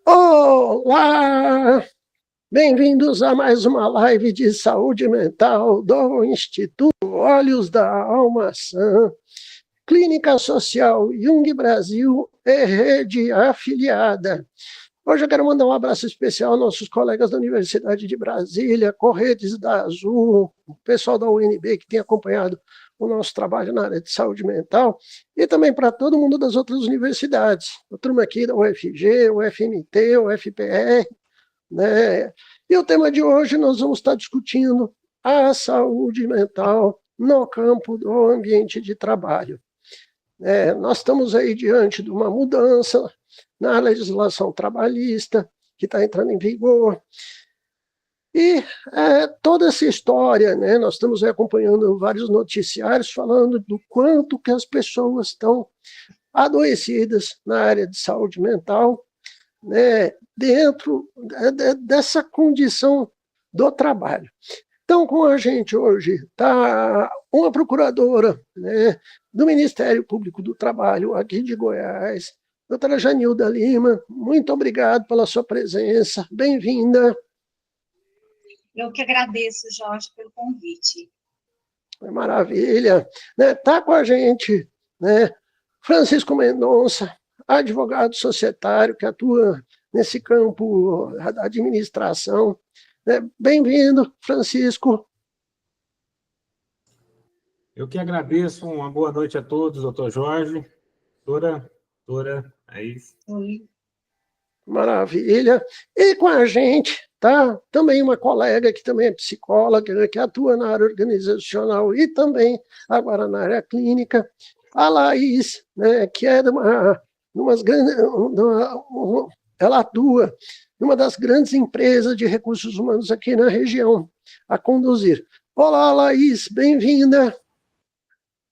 Olá! Bem-vindos a mais uma live de saúde mental do Instituto Olhos da Alma Sã, Clínica Social Jung Brasil e rede afiliada. Hoje eu quero mandar um abraço especial aos nossos colegas da Universidade de Brasília, Corredes da Azul, o pessoal da UNB que tem acompanhado o nosso trabalho na área de saúde mental, e também para todo mundo das outras universidades, a turma aqui da UFG, UFMT, UFPR, né? E o tema de hoje nós vamos estar discutindo a saúde mental no campo do ambiente de trabalho. Nós estamos aí diante de uma mudança na legislação trabalhista, que está entrando em vigor, e toda essa história, né, nós estamos acompanhando vários noticiários falando do quanto que as pessoas estão adoecidas na área de saúde mental, né, dentro dessa condição do trabalho. Então, com a gente hoje está uma procuradora, né, do Ministério Público do Trabalho aqui de Goiás, doutora Janilda Lima. Muito obrigado pela sua presença, bem-vinda. Eu que agradeço, Jorge, pelo convite. Maravilha. Está com a gente, né, Francisco Mendonça, advogado societário que atua nesse campo da administração. Bem-vindo, Francisco. Eu que agradeço, uma boa noite a todos, doutor Jorge, doutora, é isso. Oi. Maravilha. E com a gente tá também uma colega que também é psicóloga, né, que atua na área organizacional e também agora na área clínica, a Laís, né, que é ela atua numa das grandes empresas de recursos humanos aqui na região, a Conduzir. Olá, Laís, bem-vinda.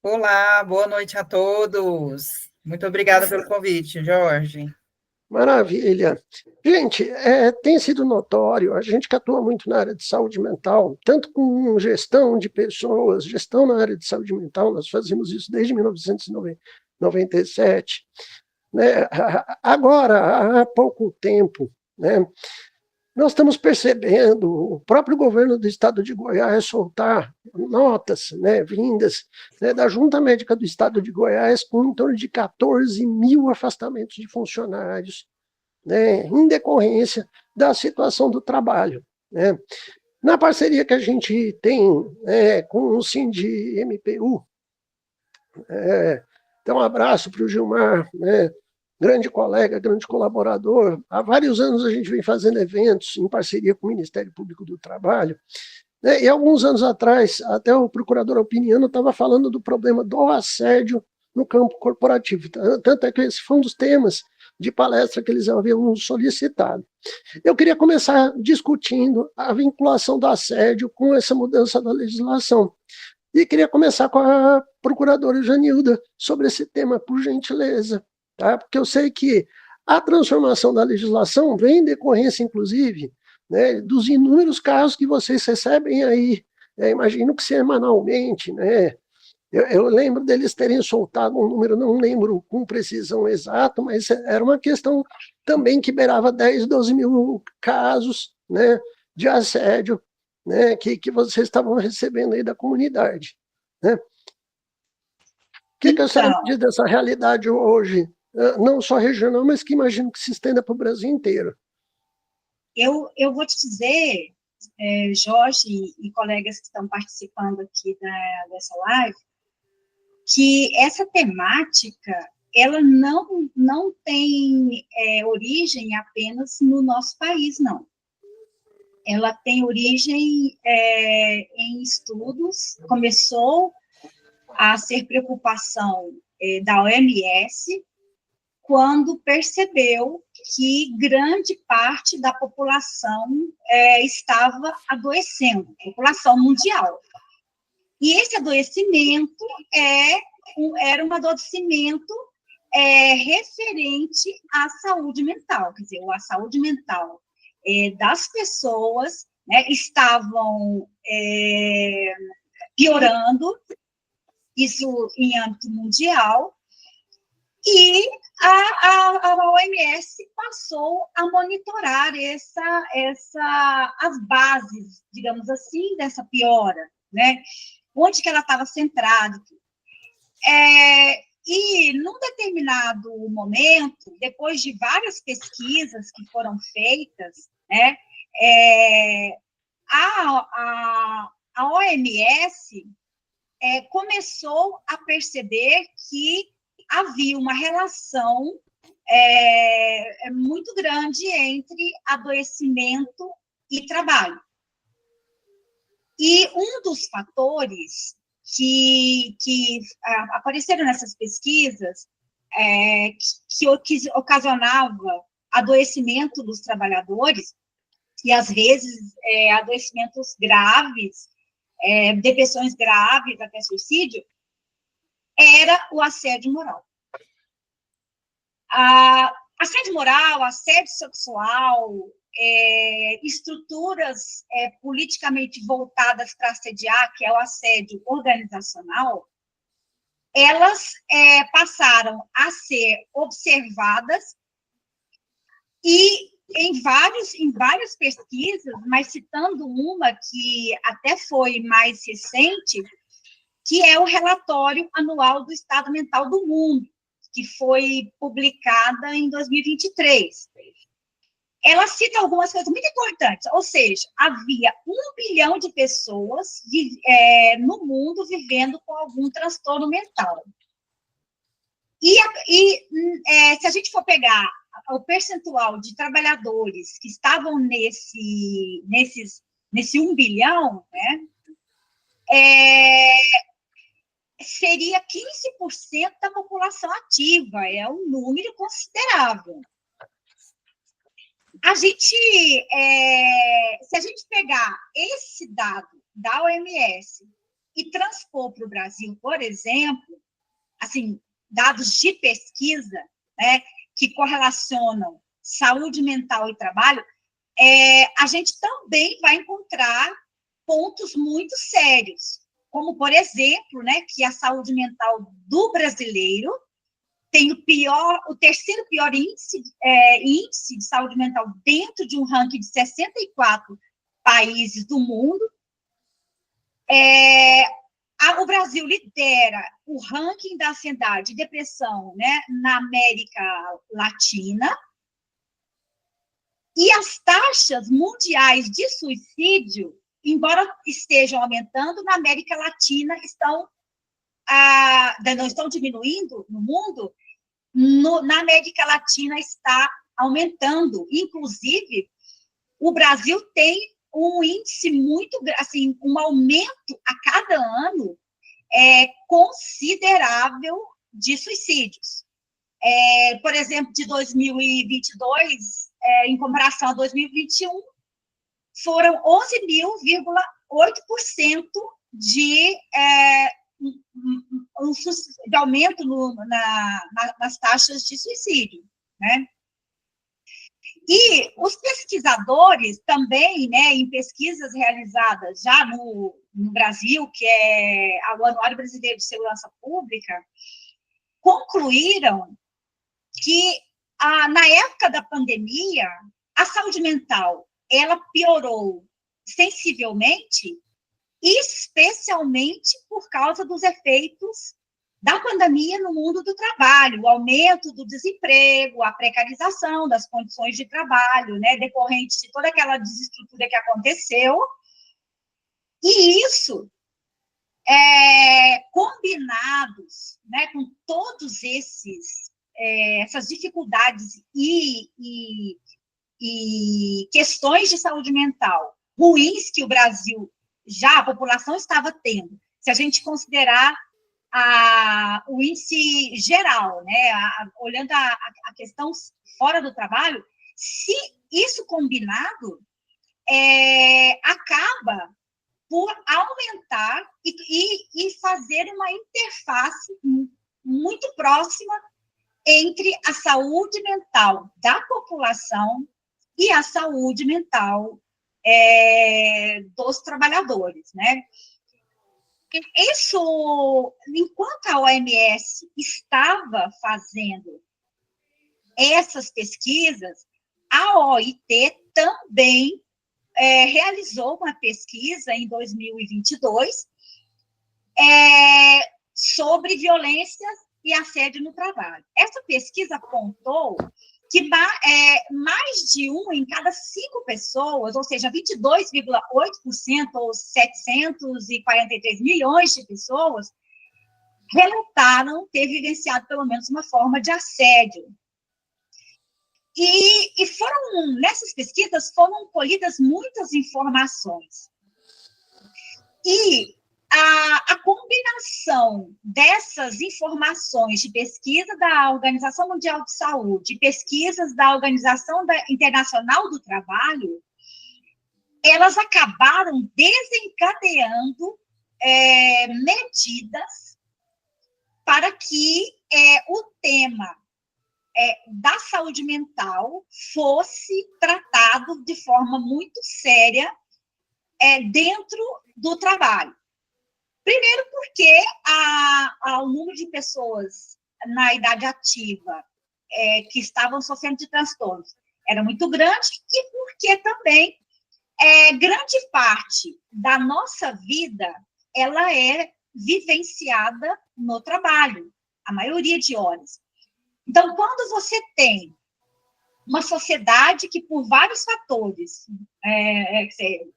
Olá, boa noite a todos. Muito obrigada pelo convite, Jorge. Maravilha. Gente, tem sido notório, a gente que atua muito na área de saúde mental, tanto com gestão de pessoas, gestão na área de saúde mental, nós fazemos isso desde 1997, né? Agora, há pouco tempo, né, nós estamos percebendo o próprio governo do estado de Goiás soltar notas, né, vindas, né, da Junta Médica do estado de Goiás com em torno de 14 mil afastamentos de funcionários, né, em decorrência da situação do trabalho, né. Na parceria que a gente tem com o Sindipmu, então um abraço para o Gilmar, né, grande colega, grande colaborador. Há vários anos a gente vem fazendo eventos em parceria com o Ministério Público do Trabalho, né? E alguns anos atrás, até o procurador Alpiniano estava falando do problema do assédio no campo corporativo. Tanto é que esse foi um dos temas de palestra que eles haviam solicitado. Eu queria começar discutindo a vinculação do assédio com essa mudança da legislação. E queria começar com a procuradora Janilda sobre esse tema, por gentileza. Tá? Porque eu sei que a transformação da legislação vem em decorrência, inclusive, né, dos inúmeros casos que vocês recebem aí, imagino que semanalmente, né? Eu lembro deles terem soltado um número, não lembro com precisão exata, mas era uma questão também que beirava 10, 12 mil casos, né, de assédio, né, que vocês estavam recebendo aí da comunidade. Né? O que a senhora diz dessa realidade hoje? Não só regional, mas que imagino que se estenda para o Brasil inteiro. Eu vou te dizer, Jorge e colegas que estão participando aqui dessa live, que essa temática, ela não tem origem apenas no nosso país, não. Ela tem origem em estudos, começou a ser preocupação da OMS, quando percebeu que grande parte da população estava adoecendo, população mundial. E esse adoecimento era um adoecimento referente à saúde mental, quer dizer, a saúde mental das pessoas, né, estavam piorando, isso em âmbito mundial, E a OMS passou a monitorar as bases, digamos assim, dessa piora, né? Onde que ela estava centrada. E, num determinado momento, depois de várias pesquisas que foram feitas, né, a OMS começou a perceber que havia uma relação muito grande entre adoecimento e trabalho. E um dos fatores que apareceram nessas pesquisas que ocasionava adoecimento dos trabalhadores, e às vezes adoecimentos graves, depressões graves, até suicídio, era o assédio moral. Assédio moral, assédio sexual, estruturas politicamente voltadas para assediar, que é o assédio organizacional, elas passaram a ser observadas e em várias pesquisas, mas citando uma que até foi mais recente, que é o relatório anual do Estado Mental do Mundo, que foi publicada em 2023. Ela cita algumas coisas muito importantes, ou seja, havia 1 bilhão de pessoas no mundo vivendo com algum transtorno mental. E se a gente for pegar o percentual de trabalhadores que estavam nesse 1 bilhão, né, seria 15% da população ativa, é um número considerável. Se a gente pegar esse dado da OMS e transpor para o Brasil, por exemplo, assim, dados de pesquisa, né, que correlacionam saúde mental e trabalho, a gente também vai encontrar pontos muito sérios, como, por exemplo, né, que a saúde mental do brasileiro tem o terceiro pior índice de saúde mental dentro de um ranking de 64 países do mundo. O Brasil lidera o ranking da ansiedade e depressão, né, na América Latina, e as taxas mundiais de suicídio, embora estejam aumentando, na América Latina não estão diminuindo no mundo, na América Latina está aumentando. Inclusive, o Brasil tem um índice muito, assim, um aumento a cada ano considerável de suicídios. Por exemplo, de 2022, em comparação a 2021, foram 11.000,8% de aumento nas taxas de suicídio, né? E os pesquisadores também, né, em pesquisas realizadas já no Brasil, que é o Anuário Brasileiro de Segurança Pública, concluíram que, na época da pandemia, a saúde mental, ela piorou sensivelmente, especialmente por causa dos efeitos da pandemia no mundo do trabalho, o aumento do desemprego, a precarização das condições de trabalho, né, decorrente de toda aquela desestrutura que aconteceu, e isso, combinados, né, com todos essas dificuldades e questões de saúde mental ruins que o Brasil a população estava tendo, se a gente considerar o índice geral, né, olhando a questão fora do trabalho, se isso combinado, acaba por aumentar e fazer uma interface muito próxima entre a saúde mental da população e a saúde mental dos trabalhadores, né? Isso, enquanto a OMS estava fazendo essas pesquisas, a OIT também realizou uma pesquisa em 2022 sobre violência e assédio no trabalho. Essa pesquisa apontou que mais de 1 em cada 5 pessoas, ou seja, 22,8%, ou 743 milhões de pessoas, relataram ter vivenciado pelo menos uma forma de assédio. E nessas pesquisas foram colhidas muitas informações. E a combinação dessas informações de pesquisa da Organização Mundial de Saúde, pesquisas da Organização Internacional do Trabalho, elas acabaram desencadeando medidas para que o tema da saúde mental fosse tratado de forma muito séria dentro do trabalho. Primeiro porque o número de pessoas na idade ativa que estavam sofrendo de transtornos era muito grande, e porque também grande parte da nossa vida ela é vivenciada no trabalho, a maioria de horas. Então, quando você tem uma sociedade que, por vários fatores,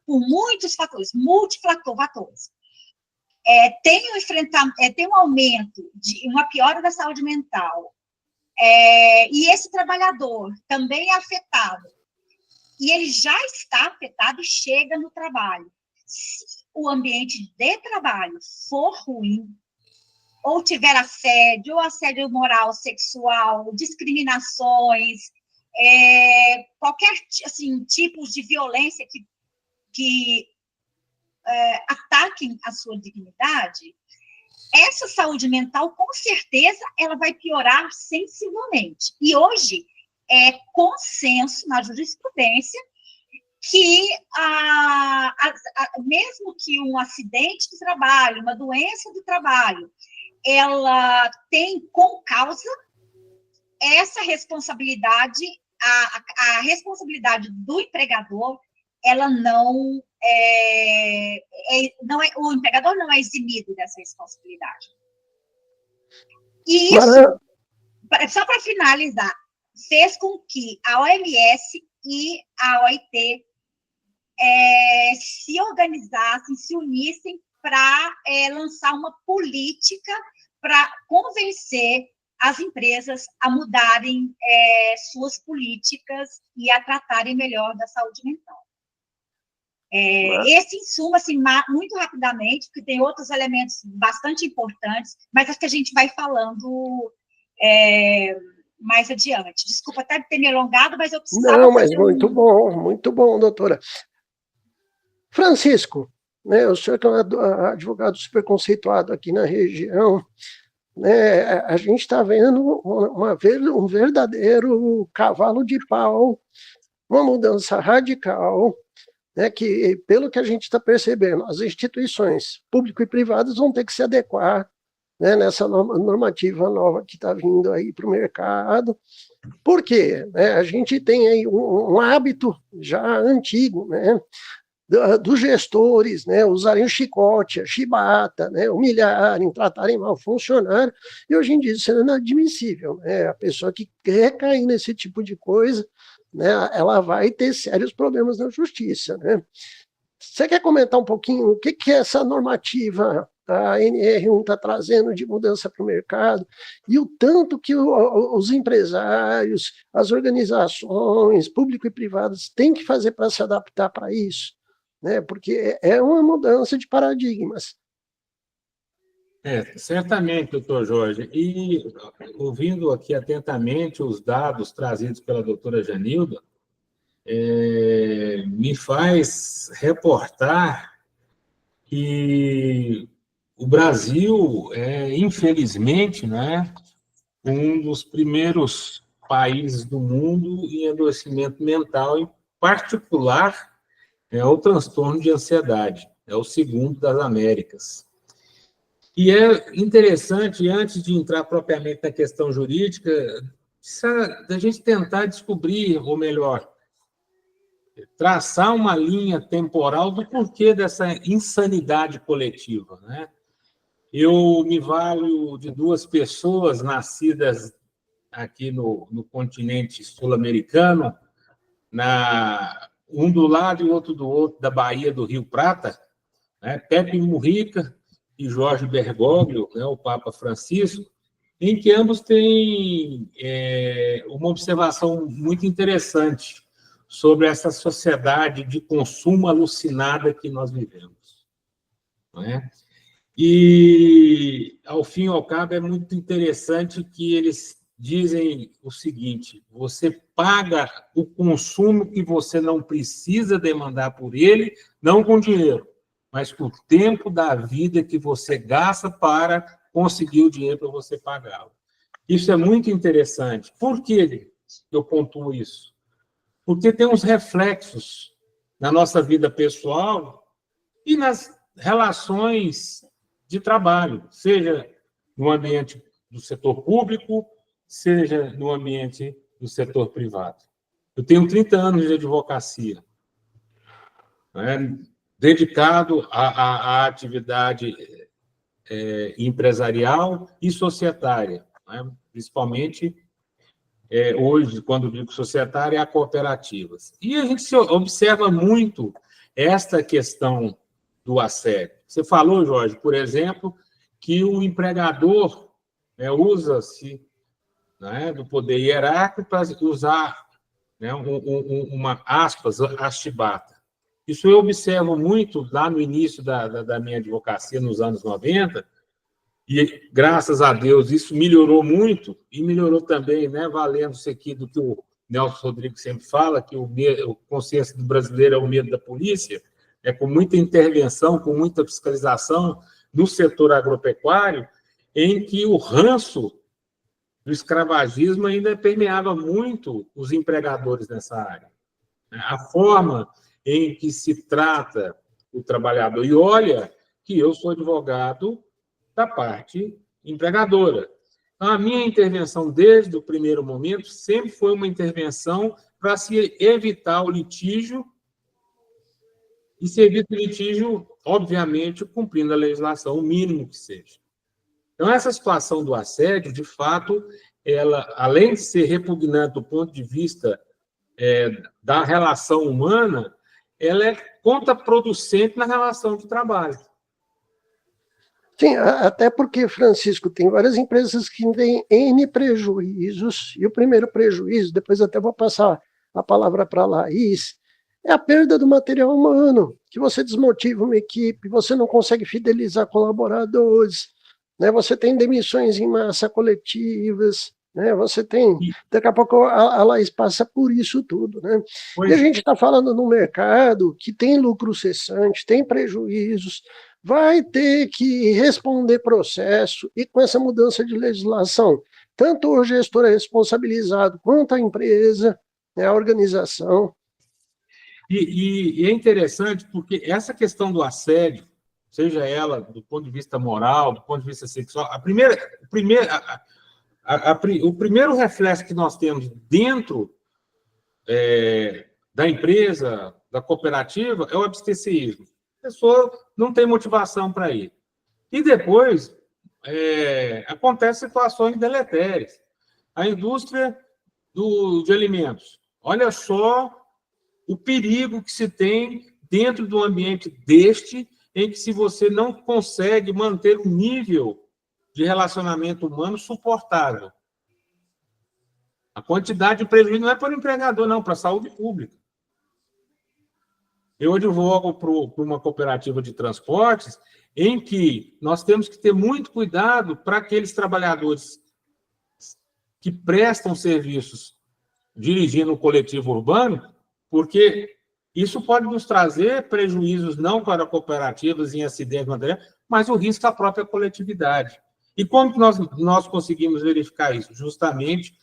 por muitos fatores, multifatores, tem um aumento, uma piora da saúde mental, e esse trabalhador também é afetado, e ele já está afetado e chega no trabalho. Se o ambiente de trabalho for ruim, ou tiver assédio, ou assédio moral, sexual, discriminações, qualquer assim, tipos de violência que ataquem a sua dignidade, essa saúde mental, com certeza, ela vai piorar sensivelmente. E hoje é consenso na jurisprudência que, mesmo que um acidente de trabalho, uma doença do trabalho, ela tem como causa essa responsabilidade, a responsabilidade do empregador, ela não o empregador não é eximido dessa responsabilidade. E isso, só para finalizar, fez com que a OMS e a OIT se organizassem, se unissem para lançar uma política para convencer as empresas a mudarem suas políticas e a tratarem melhor da saúde mental. Esse, em suma, assim, muito rapidamente, porque tem outros elementos bastante importantes, mas acho que a gente vai falando mais adiante. Desculpa até ter me alongado, mas eu precisava... Não, mas muito bom, doutora. Francisco, né, o senhor que é um advogado super conceituado aqui na região, né, a gente está vendo um verdadeiro cavalo de pau, uma mudança radical, né, que, pelo que a gente está percebendo, as instituições públicas e privadas vão ter que se adequar, né, nessa normativa nova que está vindo aí para o mercado. Por quê? A gente tem aí um hábito já antigo, né, dos gestores, né, usarem o chicote, a chibata, né, humilharem, tratarem mal o funcionário, e hoje em dia isso é inadmissível, né? A pessoa que quer cair nesse tipo de coisa, né, ela vai ter sérios problemas na justiça, né? Você quer comentar um pouquinho o que é essa normativa a NR1 está trazendo de mudança para o mercado, e o tanto que os empresários, as organizações públicas e privadas têm que fazer para se adaptar para isso? Né, porque é uma mudança de paradigmas. Certamente, doutor Jorge. E, ouvindo aqui atentamente os dados trazidos pela doutora Janilda, me faz reportar que o Brasil infelizmente, né, um dos primeiros países do mundo em adoecimento mental, em particular, é o transtorno de ansiedade, é o segundo das Américas. E é interessante, antes de entrar propriamente na questão jurídica, da gente tentar descobrir, ou melhor, traçar uma linha temporal do porquê dessa insanidade coletiva, né? Eu me valho de duas pessoas nascidas aqui no continente sul-americano, um do lado e outro do outro, da Baía do Rio Prata, né? Pepe Mujica e Jorge Bergoglio, né, o Papa Francisco, em que ambos têm uma observação muito interessante sobre essa sociedade de consumo alucinada que nós vivemos. Não é? E, ao fim e ao cabo, é muito interessante que eles dizem o seguinte: você paga o consumo que você não precisa demandar por ele, não com dinheiro, mas com o tempo da vida que você gasta para conseguir o dinheiro para você pagá-lo. Isso é muito interessante. Por que eu pontuo isso? Porque tem uns reflexos na nossa vida pessoal e nas relações de trabalho, seja no ambiente do setor público, seja no ambiente do setor privado. Eu tenho 30 anos de advocacia, né, dedicado à atividade empresarial e societária, né, principalmente hoje, quando digo societária, é cooperativas. E a gente observa muito esta questão do assédio. Você falou, Jorge, por exemplo, que o empregador usa-se, né, do poder hierárquico para usar, né, uma aspas, a chibata. Isso eu observo muito lá no início da minha advocacia, nos anos 90, e, graças a Deus, isso melhorou muito, e melhorou também, né, valendo-se aqui do que o Nelson Rodrigues sempre fala, que o consciência do brasileiro é o medo da polícia, com muita intervenção, com muita fiscalização no setor agropecuário, em que o ranço do escravagismo ainda permeava muito os empregadores nessa área. A forma em que se trata o trabalhador. E olha que eu sou advogado da parte empregadora. Então, a minha intervenção, desde o primeiro momento, sempre foi uma intervenção para se evitar o litígio, e se evita o litígio, obviamente, cumprindo a legislação, o mínimo que seja. Então, essa situação do assédio, de fato, ela, além de ser repugnante do ponto de vista da relação humana, ela é contraproducente na relação de trabalho. Sim, até porque, Francisco, tem várias empresas que têm N prejuízos, e o primeiro prejuízo, depois até vou passar a palavra para a Laís, é a perda do material humano, que você desmotiva uma equipe, você não consegue fidelizar colaboradores, né? Você tem demissões em massa coletivas, né? Você tem, daqui a pouco a Laís passa por isso tudo, né? E a gente está falando num mercado que tem lucro cessante, tem prejuízos, vai ter que responder processo, e com essa mudança de legislação, tanto o gestor é responsabilizado, quanto a empresa, né, a organização. E é interessante porque essa questão do assédio, seja ela do ponto de vista moral, do ponto de vista sexual, o primeiro reflexo que nós temos dentro da empresa, da cooperativa, é o abstencionismo. A pessoa não tem motivação para ir. E depois acontecem situações deletérias. A indústria de alimentos. Olha só o perigo que se tem dentro do ambiente deste, em que, se você não consegue manter um nível de relacionamento humano suportável, a quantidade de prejuízo não é para o empregador, não, para a saúde pública. Eu advogo para uma cooperativa de transportes em que nós temos que ter muito cuidado para aqueles trabalhadores que prestam serviços dirigindo o coletivo urbano, porque isso pode nos trazer prejuízos não para cooperativas em acidentes materiais, mas o risco à própria coletividade. E como que nós conseguimos verificar isso? Justamente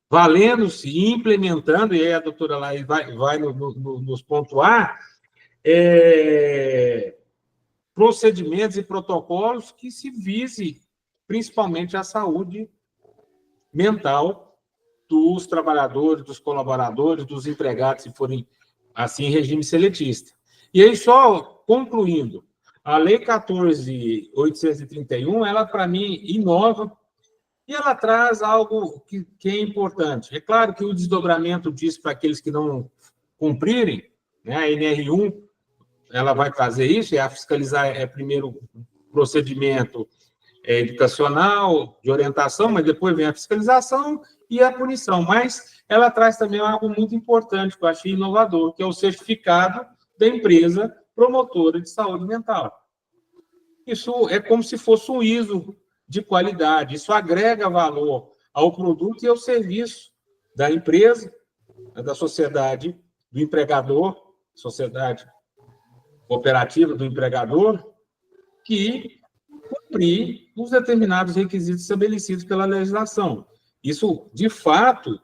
valendo-se e implementando, e aí a doutora Laís vai nos pontuar, procedimentos e protocolos que se vise principalmente a saúde mental dos trabalhadores, dos colaboradores, dos empregados, se forem assim em regime seletista. E aí, só concluindo, a Lei 14.831, ela, para mim, inova e ela traz algo que é importante. É claro que o desdobramento disso para aqueles que não cumprirem, né, a NR1, ela vai trazer isso, a fiscalizar primeiro procedimento educacional, de orientação, mas depois vem a fiscalização e a punição. Mas ela traz também algo muito importante, que eu achei inovador, que é o certificado da empresa promotora de saúde mental. Isso é como se fosse um ISO de qualidade, isso agrega valor ao produto e ao serviço da empresa, da sociedade, do empregador, sociedade cooperativa do empregador, que cumprir os determinados requisitos estabelecidos pela legislação. Isso, de fato,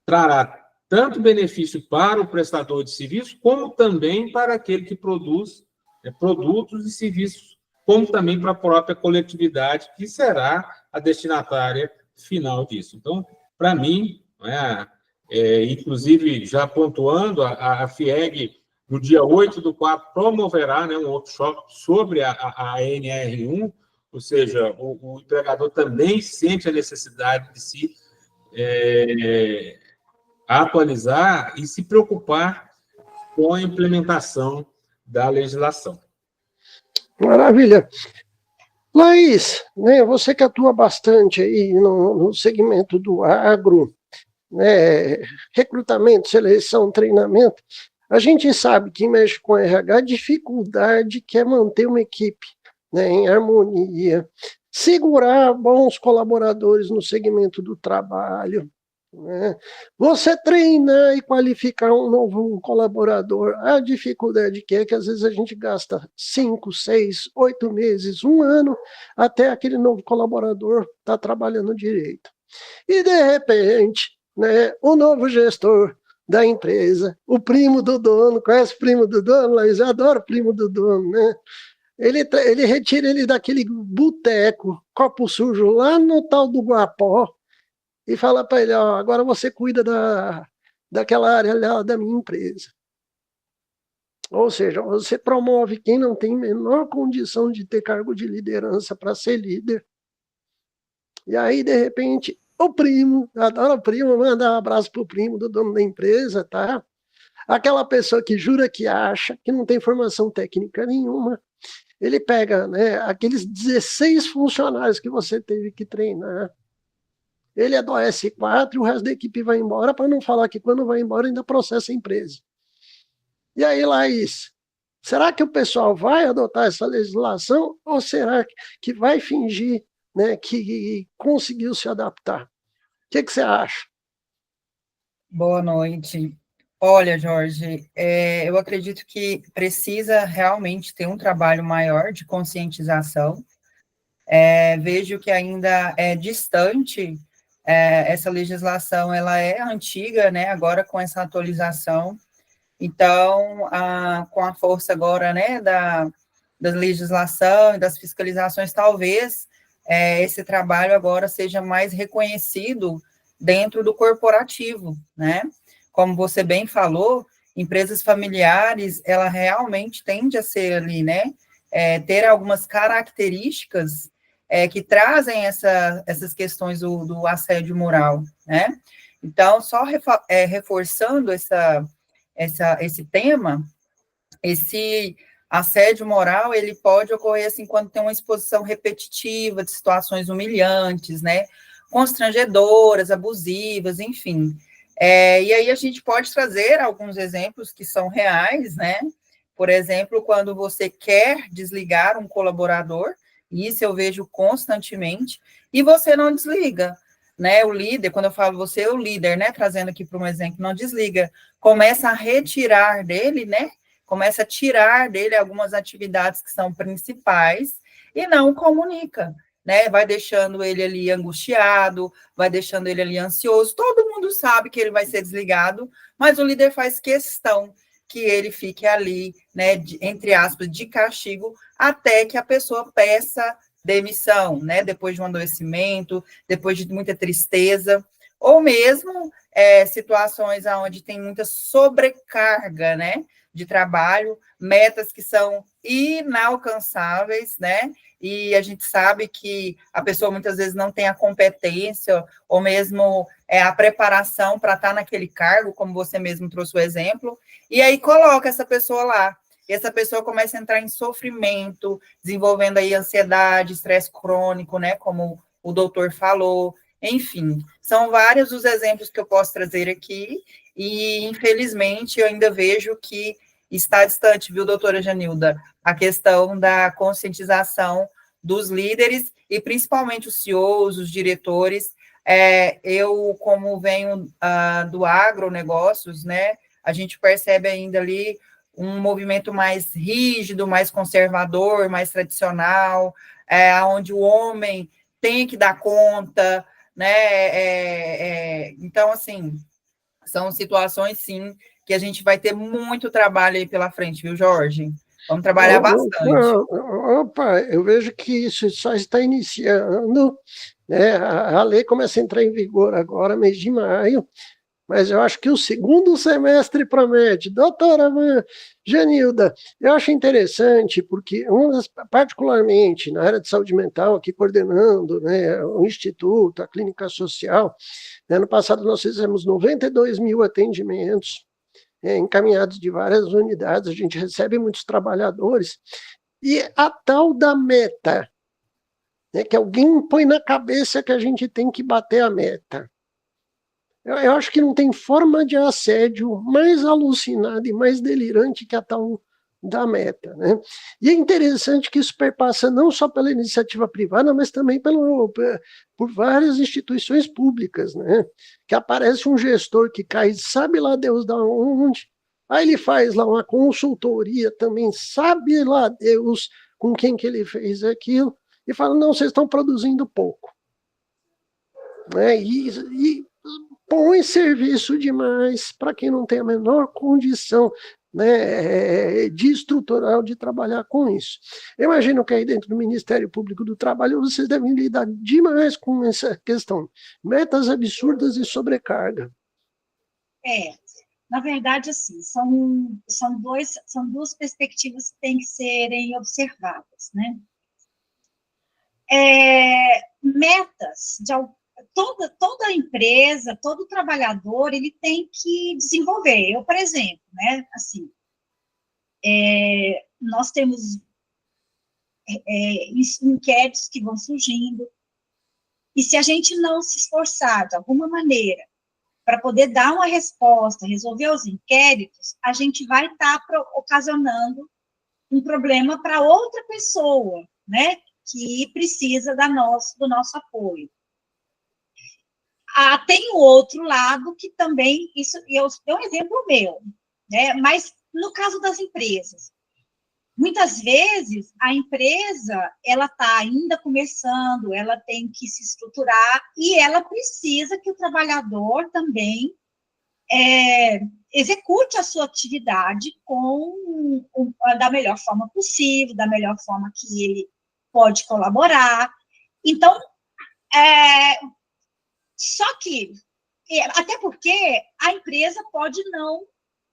trará tanto benefício para o prestador de serviço, como também para aquele que produz produtos e serviços, como também para a própria coletividade, que será a destinatária final disso. Então, para mim, inclusive, já pontuando, a FIEG, no dia 8/4, promoverá um workshop sobre a NR1, ou seja, o empregador também sente a necessidade de se atualizar e se preocupar com a implementação da legislação. Maravilha. Laís, né, você que atua bastante aí no segmento do agro, né, recrutamento, seleção, treinamento, a gente sabe que mexe com RH, a dificuldade que é manter uma equipe, né, em harmonia, segurar bons colaboradores no segmento do trabalho, né? Você treinar e qualificar um novo colaborador, a dificuldade que às vezes a gente gasta 5, 6, 8 meses, 1 ano, até aquele novo colaborador estar trabalhando direito. E, de repente, né, o novo gestor da empresa, o primo do dono, conhece o primo do dono, Laís? Eu adoro o primo do dono, né? Ele retira ele daquele boteco, copo sujo, lá no tal do Guapó, e fala para ele, ó, agora você cuida daquela área lá da minha empresa. Ou seja, você promove quem não tem menor condição de ter cargo de liderança para ser líder. E aí, de repente, o primo, adoro o primo, manda um abraço pro primo do dono da empresa, tá? Aquela pessoa que jura que acha, que não tem formação técnica nenhuma, ele pega, né, aqueles 16 funcionários que você teve que treinar, ele é do S4 e o resto da equipe vai embora, para não falar que quando vai embora ainda processa a empresa. E aí, Laís, será que o pessoal vai adotar essa legislação ou será que vai fingir, né, que conseguiu se adaptar? O que você acha? Boa noite. Olha, Jorge, eu acredito que precisa realmente ter um trabalho maior de conscientização. Vejo que ainda é distante, essa legislação, ela é antiga, né, agora com essa atualização. Então, com a força agora, né, da legislação e das fiscalizações, talvez esse trabalho agora seja mais reconhecido dentro do corporativo, né? Como você bem falou, empresas familiares, ela realmente tende a ser ali, né, ter algumas características que trazem essas questões do assédio moral, né? Então, só reforçando esse tema, esse assédio moral, ele pode ocorrer assim quando tem uma exposição repetitiva de situações humilhantes, né, constrangedoras, abusivas, enfim. E aí a gente pode trazer alguns exemplos que são reais, né? Por exemplo, quando você quer desligar um colaborador, isso eu vejo constantemente, e você não desliga, né? O líder, quando eu falo você, o líder, né? Trazendo aqui para um exemplo, não desliga, começa a retirar dele, né? Começa a tirar dele algumas atividades que são principais e não comunica, né? Vai deixando ele ali angustiado, vai deixando ele ali ansioso. Todo mundo sabe que ele vai ser desligado, mas o líder faz questão que ele fique ali, né, entre aspas, de castigo, até que a pessoa peça demissão, né, depois de um adoecimento, depois de muita tristeza, ou mesmo situações onde tem muita sobrecarga, né, de trabalho, metas que são inalcançáveis, né, e a gente sabe que a pessoa muitas vezes não tem a competência ou mesmo a preparação para estar naquele cargo, como você mesmo trouxe o exemplo, e aí coloca essa pessoa lá, e essa pessoa começa a entrar em sofrimento, desenvolvendo aí ansiedade, estresse crônico, né, como o doutor falou, enfim, são vários os exemplos que eu posso trazer aqui, e infelizmente eu ainda vejo que está distante, viu, doutora Janilda, a questão da conscientização dos líderes e principalmente os CEOs, os diretores. Eu, como venho do agronegócios, né, a gente percebe ainda ali um movimento mais rígido, mais conservador, mais tradicional, onde o homem tem que dar conta, né? Então, assim, são situações, sim, que a gente vai ter muito trabalho aí pela frente, viu, Jorge? Vamos trabalhar bastante. Opa, eu vejo que isso só está iniciando, né? A lei começa a entrar em vigor agora, mês de maio, mas eu acho que o segundo semestre promete. Doutora Janilda, eu acho interessante, porque, particularmente na área de saúde mental, aqui coordenando, né, o Instituto, a Clínica Social, né, ano passado nós fizemos 92 mil atendimentos, encaminhados de várias unidades, a gente recebe muitos trabalhadores, e a tal da meta, né, que alguém põe na cabeça que a gente tem que bater a meta. Eu acho que não tem forma de assédio mais alucinada e mais delirante que a tal da meta, né? E é interessante que isso perpassa não só pela iniciativa privada, mas também por várias instituições públicas, né? Que aparece um gestor que cai, sabe lá Deus da onde, aí ele faz lá uma consultoria também, sabe lá Deus com quem que ele fez aquilo, e fala, não, vocês estão produzindo pouco. Né? E põe serviço demais para quem não tem a menor condição, né, de estrutural de trabalhar com isso. Eu imagino que aí dentro do Ministério Público do Trabalho vocês devem lidar demais com essa questão. Metas absurdas e sobrecarga. Na verdade, assim, são duas perspectivas que têm que serem observadas, né? Metas de toda empresa, todo trabalhador, ele tem que desenvolver. Eu, por exemplo, né, assim, nós temos inquéritos que vão surgindo, e se a gente não se esforçar de alguma maneira para poder dar uma resposta, resolver os inquéritos, a gente vai estar ocasionando um problema para outra pessoa, né, que precisa do nosso apoio. Tem o outro lado que também, isso, eu dou um exemplo meu, né? Mas no caso das empresas, muitas vezes a empresa, ela está ainda começando, ela tem que se estruturar e ela precisa que o trabalhador também execute a sua atividade da melhor forma possível, da melhor forma que ele pode colaborar. Então, só que, até porque a empresa pode não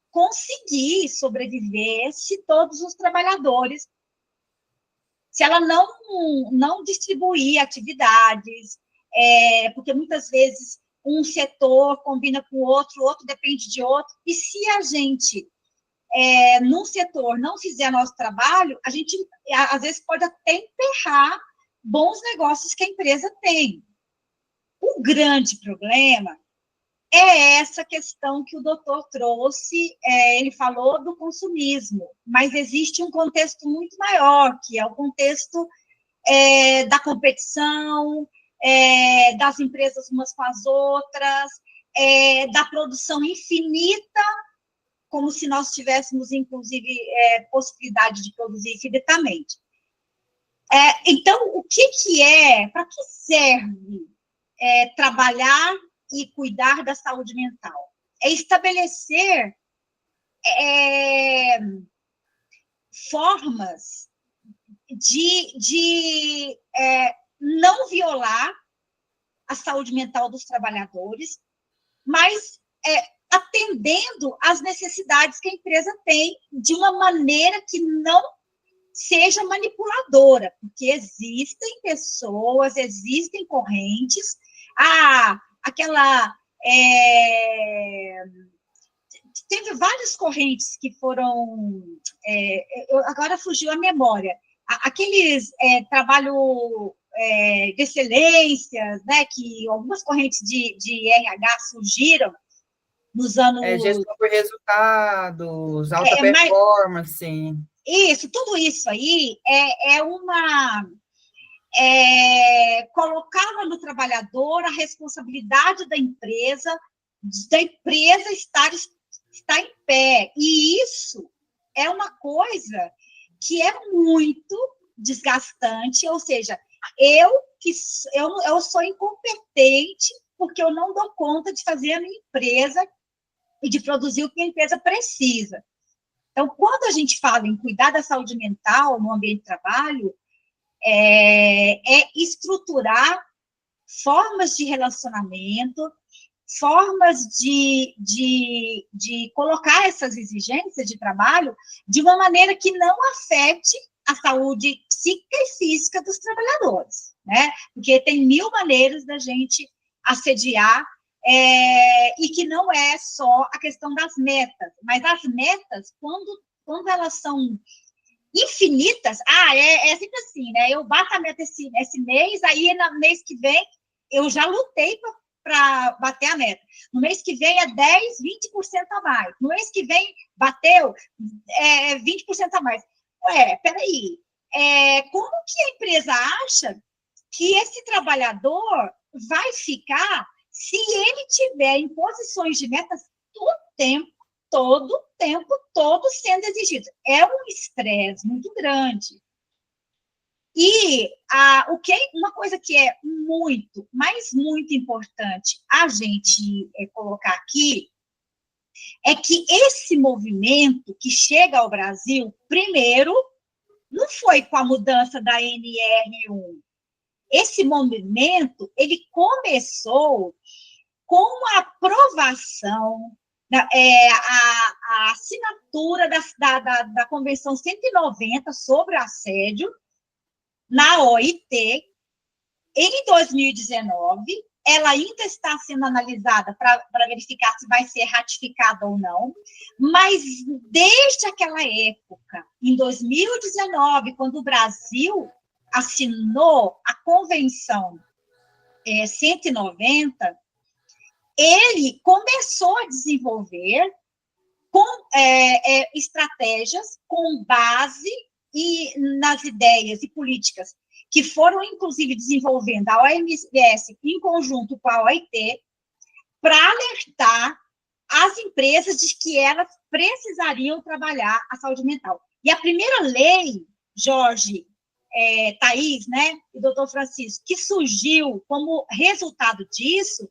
conseguir sobreviver se todos os trabalhadores, se ela não distribuir atividades, porque muitas vezes um setor combina com o outro depende de outro, e se a gente, num setor, não fizer nosso trabalho, a gente, às vezes, pode até emperrar bons negócios que a empresa tem. O grande problema é essa questão que o doutor trouxe, ele falou do consumismo, mas existe um contexto muito maior, que é o contexto da competição, das empresas umas com as outras, da produção infinita, como se nós tivéssemos, inclusive, possibilidade de produzir infinitamente. Então, o que é, para que serve trabalhar e cuidar da saúde mental? É estabelecer formas de não violar a saúde mental dos trabalhadores, mas atendendo às necessidades que a empresa tem de uma maneira que não seja manipuladora, porque existem pessoas, existem correntes, teve várias correntes que foram, agora fugiu a memória, aqueles trabalho de excelência, né, que algumas correntes de RH surgiram nos anos... Gestão por resultados, alta performance. Isso, tudo isso aí colocava no trabalhador a responsabilidade da empresa estar em pé. E isso é uma coisa que é muito desgastante, ou seja, eu sou incompetente porque eu não dou conta de fazer a minha empresa e de produzir o que a empresa precisa. Então, quando a gente fala em cuidar da saúde mental no ambiente de trabalho, estruturar formas de relacionamento, formas de colocar essas exigências de trabalho de uma maneira que não afete a saúde psíquica e física dos trabalhadores, né? Porque tem 1000 maneiras da gente assediar, e que não é só a questão das metas, mas as metas, quando elas são infinitas, é sempre assim, né? Eu bato a meta esse mês, aí no mês que vem eu já lutei para bater a meta. No mês que vem é 10%, 20% a mais. No mês que vem bateu 20% a mais. Peraí, como que a empresa acha que esse trabalhador vai ficar se ele tiver em posições de metas todo o tempo todo sendo exigido? É um estresse muito grande. E uma coisa que é muito, mas muito importante a gente colocar aqui é que esse movimento que chega ao Brasil, primeiro, não foi com a mudança da NR1. Esse movimento, ele começou com a aprovação, a assinatura da Convenção 190 sobre o assédio na OIT, em 2019, ela ainda está sendo analisada para verificar se vai ser ratificada ou não, mas desde aquela época, em 2019, quando o Brasil assinou a Convenção 190, ele começou a desenvolver estratégias com base nas ideias e políticas que foram, inclusive, desenvolvendo a OMS em conjunto com a OIT, para alertar as empresas de que elas precisariam trabalhar a saúde mental. E a primeira lei, Jorge, Thaís, né, e doutor Francisco, que surgiu como resultado disso,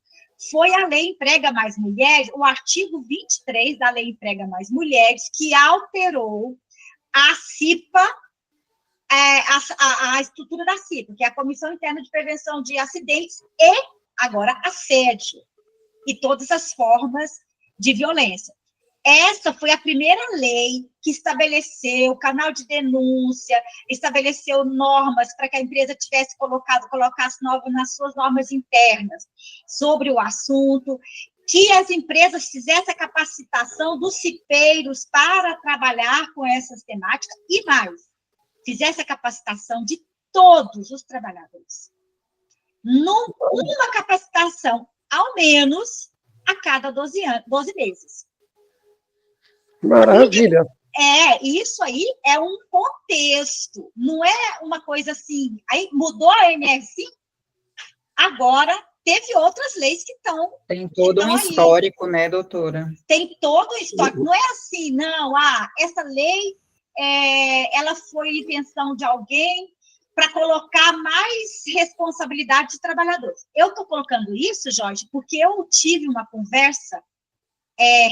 foi a Lei Emprega Mais Mulheres, o artigo 23 da Lei Emprega Mais Mulheres, que alterou a CIPA, a estrutura da CIPA, que é a Comissão Interna de Prevenção de Acidentes, e agora assédio, e todas as formas de violência. Essa foi a primeira lei que estabeleceu canal de denúncia, estabeleceu normas para que a empresa colocasse nas suas normas internas sobre o assunto, que as empresas fizessem a capacitação dos cipeiros para trabalhar com essas temáticas, e mais, fizesse a capacitação de todos os trabalhadores. Uma capacitação, ao menos, a cada 12 meses. Maravilha. Isso aí é um contexto, não é uma coisa assim, aí mudou a NR5, agora teve outras leis que estão... Tem todo um histórico, né, doutora? Tem todo um histórico, não é assim, não, essa lei, ela foi invenção de alguém para colocar mais responsabilidade de trabalhadores. Eu estou colocando isso, Jorge, porque eu tive uma conversa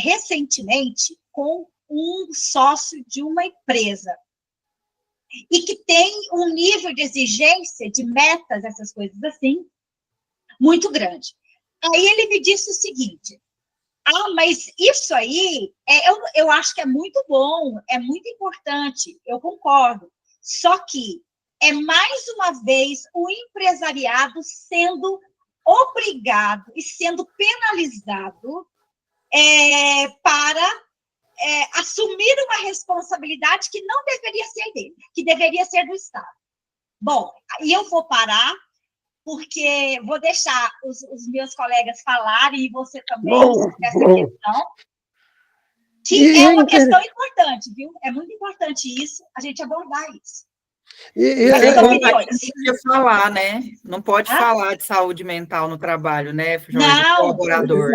recentemente com um sócio de uma empresa e que tem um nível de exigência, de metas, essas coisas assim, muito grande. Aí ele me disse o seguinte: mas isso aí, eu acho que é muito bom, é muito importante, eu concordo. Só que é, mais uma vez, o empresariado sendo obrigado e sendo penalizado para assumir uma responsabilidade que não deveria ser dele, que deveria ser do Estado. Bom, e eu vou parar, porque vou deixar os meus colegas falarem, e você também, sobre essa questão, que é uma questão importante, viu? É muito importante isso, a gente abordar isso. Não pode falar, né? Não pode falar de saúde mental no trabalho, né, Jorge, colaborador.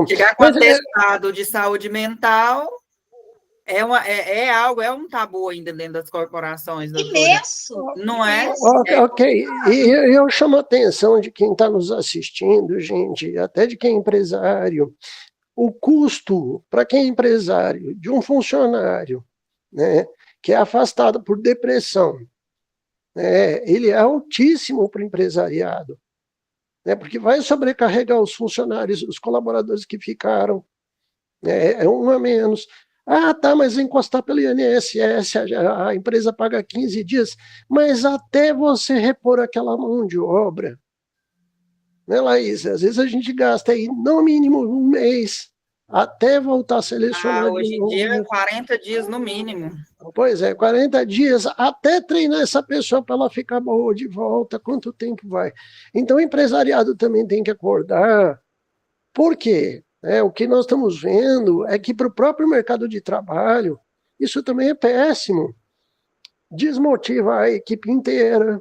Chegar com atestado de saúde mental é um tabu ainda dentro das corporações. Imenso! Não é? Ok. E eu chamo a atenção de quem está nos assistindo, gente, até de quem é empresário. O custo para quem é empresário de um funcionário, né, que é afastado por depressão, ele é altíssimo para o empresariado, né, porque vai sobrecarregar os funcionários, os colaboradores que ficaram, é um a menos. Tá, mas encostar pelo INSS, a empresa paga 15 dias, mas até você repor aquela mão de obra, né, Laís? Às vezes a gente gasta aí, no mínimo, um mês, até voltar a selecionar hoje de em novo. dia, 40 dias no mínimo. Pois é, 40 dias, até treinar essa pessoa para ela ficar boa de volta, quanto tempo vai? Então, o empresariado também tem que acordar. Por quê? O que nós estamos vendo é que para o próprio mercado de trabalho, isso também é péssimo. Desmotiva a equipe inteira.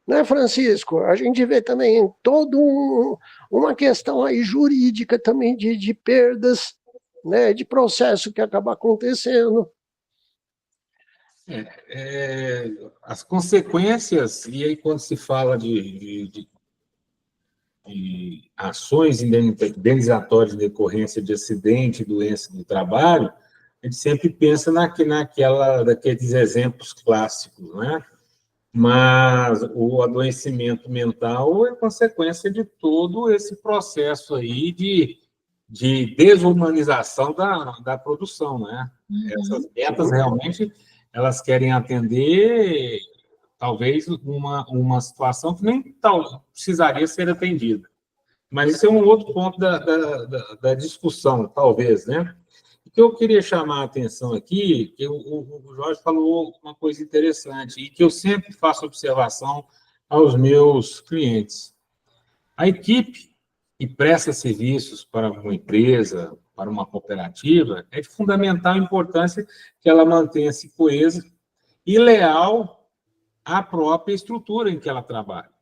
Né, Francisco? A gente vê também toda uma questão aí jurídica também de perdas, né, de processo que acaba acontecendo. As consequências, e aí quando se fala de ações indenizatórias em decorrência de acidente e doença do trabalho, a gente sempre pensa daqueles exemplos clássicos, né? Mas o adoecimento mental é consequência de todo esse processo aí de desumanização da produção, né? Essas metas realmente elas querem atender talvez uma situação que nem precisaria ser atendida. Mas isso é um outro ponto da discussão, talvez, né? O que eu queria chamar a atenção aqui, que o Jorge falou uma coisa interessante, e que eu sempre faço observação aos meus clientes. A equipe que presta serviços para uma empresa, para uma cooperativa, é de fundamental importância que ela mantenha-se coesa e leal à própria estrutura em que ela trabalha.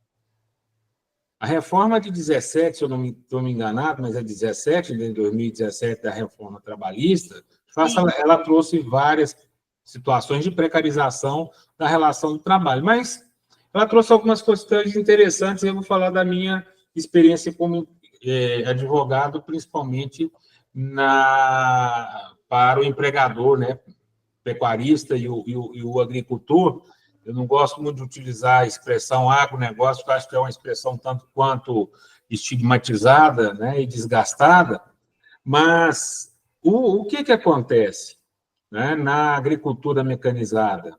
A reforma de 17, se eu não estou me enganado, mas é 17, de 2017, da reforma trabalhista, ela trouxe várias situações de precarização da relação do trabalho, mas ela trouxe algumas questões interessantes, e eu vou falar da minha experiência como advogado, principalmente para o empregador, né, pecuarista e o agricultor. Eu não gosto muito de utilizar a expressão agronegócio, porque eu acho que é uma expressão tanto quanto estigmatizada, né, e desgastada, mas o que acontece, né, na agricultura mecanizada?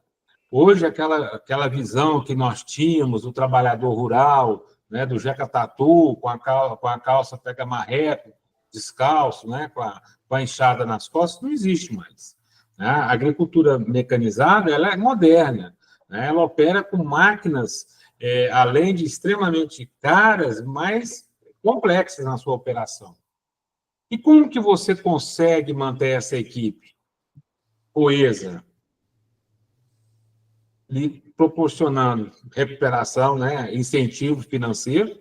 Hoje, aquela visão que nós tínhamos do trabalhador rural, né, do Jeca Tatu, com a calça pega-marreco, descalço, né, com a enxada nas costas, não existe mais. Né? A agricultura mecanizada ela é moderna, né? Ela opera com máquinas, além de extremamente caras, mais complexas na sua operação. E como que você consegue manter essa equipe coesa? Proporcionando recuperação, né, incentivo financeiro,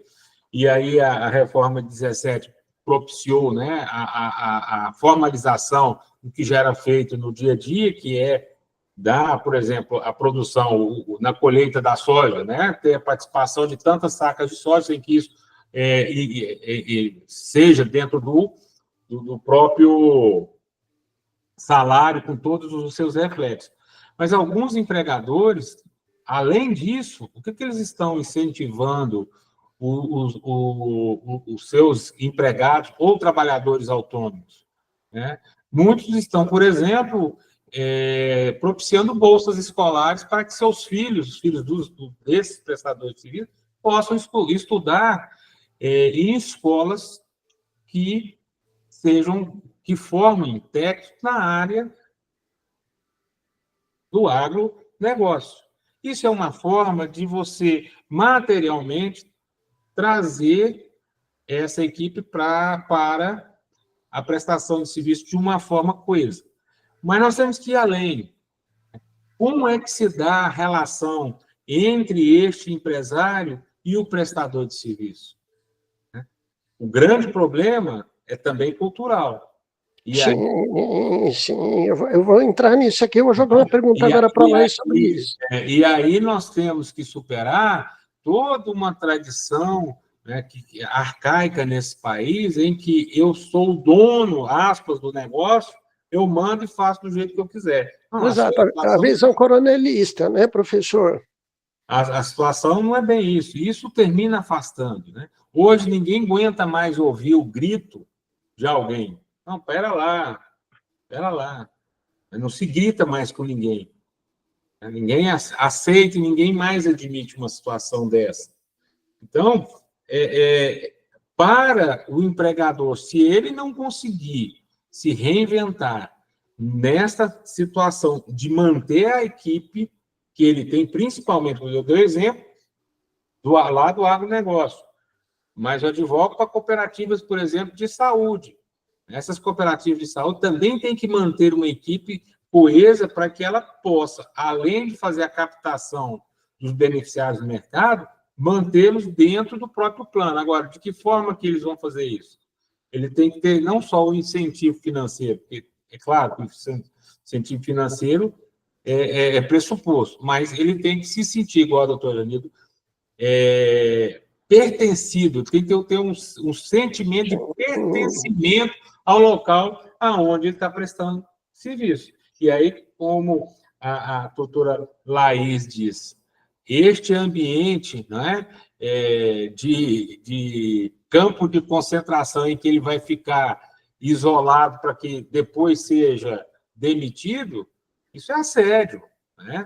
e aí a reforma de 17 propiciou, né, a formalização do que já era feito no dia a dia, que é dar, por exemplo, a produção na colheita da soja, né, ter a participação de tantas sacas de soja, sem que isso seja dentro do próprio salário com todos os seus reflexos. Mas alguns empregadores, além disso, o que eles estão incentivando os seus empregados ou trabalhadores autônomos, né? Muitos estão, por exemplo, propiciando bolsas escolares para que seus filhos, os filhos desses prestadores de serviço, possam estudar em escolas que formem técnicos na área do agronegócio. Isso é uma forma de você materialmente trazer essa equipe para a prestação de serviço de uma forma coesa. Mas nós temos que ir além. Como é que se dá a relação entre este empresário e o prestador de serviço? O grande problema é também cultural. Sim, eu vou entrar nisso aqui, eu vou jogar uma pergunta agora para lá sobre isso. E aí nós temos que superar toda uma tradição, né, arcaica nesse país, em que eu sou o dono, aspas, do negócio, eu mando e faço do jeito que eu quiser. Não, exato, a visão coronelista, né, professor? A situação não é bem isso. Isso termina afastando, né? Hoje ninguém aguenta mais ouvir o grito de alguém. Não, pera lá. Não se grita mais com ninguém. Ninguém aceita e ninguém mais admite uma situação dessa. Então, para o empregador, se ele não conseguir se reinventar nesta situação de manter a equipe que ele tem, principalmente, como eu dei o exemplo, lá do agronegócio, mas eu advogo para cooperativas, por exemplo, de saúde. Essas cooperativas de saúde também têm que manter uma equipe coesa para que ela possa, além de fazer a captação dos beneficiários do mercado, mantê-los dentro do próprio plano. Agora, de que forma que eles vão fazer isso? Ele tem que ter não só o incentivo financeiro, porque é claro que o incentivo financeiro é pressuposto, mas ele tem que se sentir, igual a doutora Anido, pertencido, tem que ter um sentimento de pertencimento ao local aonde ele está prestando serviço. E aí, como a doutora Laís diz, este ambiente, né, de campo de concentração em que ele vai ficar isolado para que depois seja demitido, isso é assédio, né?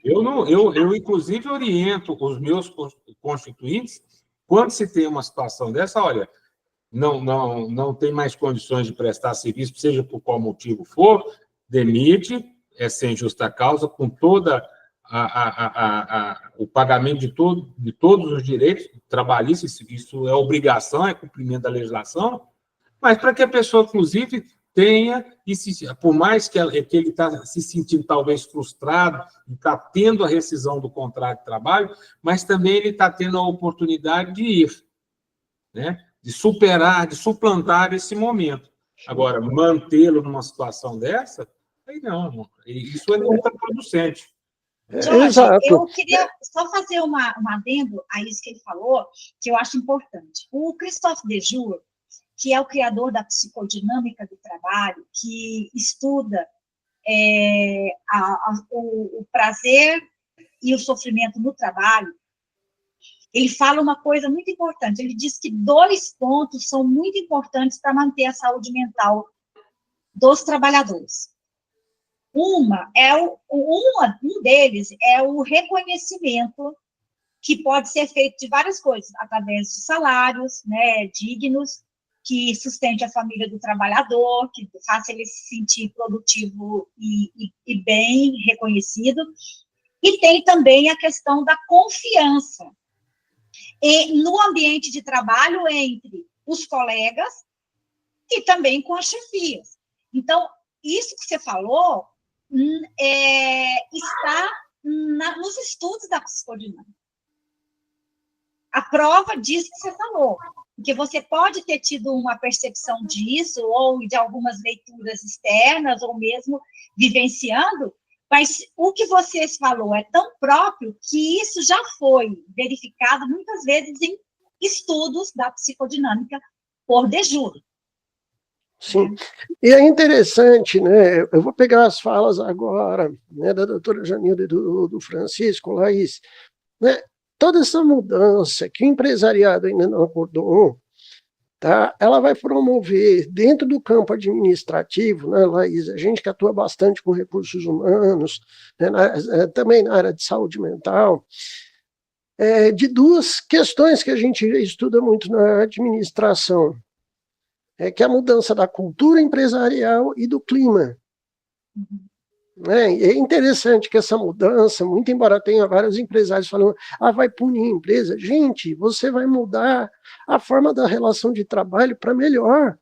Eu, inclusive, oriento os meus constituintes, quando se tem uma situação dessa, olha, não tem mais condições de prestar serviço, seja por qual motivo for, demite, sem justa causa, com toda o pagamento de todos os direitos trabalhistas, isso é obrigação, é cumprimento da legislação, mas para que a pessoa, inclusive, tenha, por mais que ele está se sentindo talvez frustrado, está tendo a rescisão do contrato de trabalho, mas também ele está tendo a oportunidade de ir, né? De superar, de suplantar esse momento. Agora, mantê-lo numa situação dessa, aí não, isso é contraproducente. Jorge, Exato. Eu queria só fazer um adendo a isso que ele falou, que eu acho importante. O Christophe Dejour, que é o criador da psicodinâmica do trabalho, que estuda o prazer e o sofrimento no trabalho, ele fala uma coisa muito importante. Ele diz que 2 pontos são muito importantes para manter a saúde mental dos trabalhadores. Um deles é o reconhecimento, que pode ser feito de várias coisas, através de salários, né, dignos, que sustente a família do trabalhador, que faça ele se sentir produtivo e bem reconhecido. E tem também a questão da confiança no ambiente de trabalho entre os colegas e também com as chefias. Então, isso que você falou está nos estudos da psicodinâmica. A prova disso que você falou, porque você pode ter tido uma percepção disso, ou de algumas leituras externas, ou mesmo vivenciando, mas o que você falou é tão próprio que isso já foi verificado muitas vezes em estudos da psicodinâmica por Dejour. Sim, e é interessante, né? Eu vou pegar as falas agora, né, da doutora Janilda e do Francisco, Laís, né? Toda essa mudança que o empresariado ainda não acordou, tá? Ela vai promover dentro do campo administrativo, né, Laís? A gente que atua bastante com recursos humanos, né, também na área de saúde mental, de duas questões que a gente estuda muito na administração, que é a mudança da cultura empresarial e do clima. É interessante que essa mudança, muito embora tenha vários empresários falando, vai punir a empresa. Gente, você vai mudar a forma da relação de trabalho para melhor.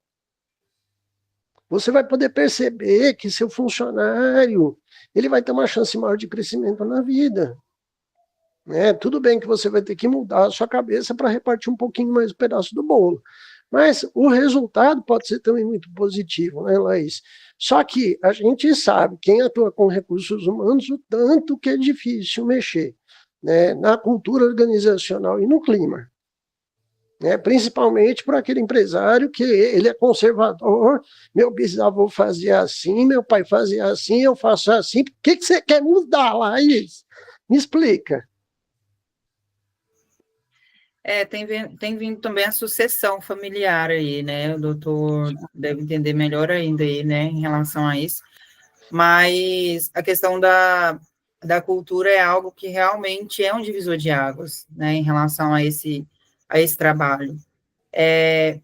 Você vai poder perceber que seu funcionário ele vai ter uma chance maior de crescimento na vida. Tudo bem que você vai ter que mudar a sua cabeça para repartir um pouquinho mais o pedaço do bolo. Mas o resultado pode ser também muito positivo, né, Laís? Só que a gente sabe, quem atua com recursos humanos, o tanto que é difícil mexer, né, na cultura organizacional e no clima. Principalmente para aquele empresário que ele é conservador, meu bisavô fazia assim, meu pai fazia assim, eu faço assim. Por que você quer mudar, Laís? Me explica. Tem vindo também a sucessão familiar aí, né? O doutor deve entender melhor ainda aí, né, em relação a isso. Mas a questão da cultura é algo que realmente é um divisor de águas, né, em relação a esse trabalho.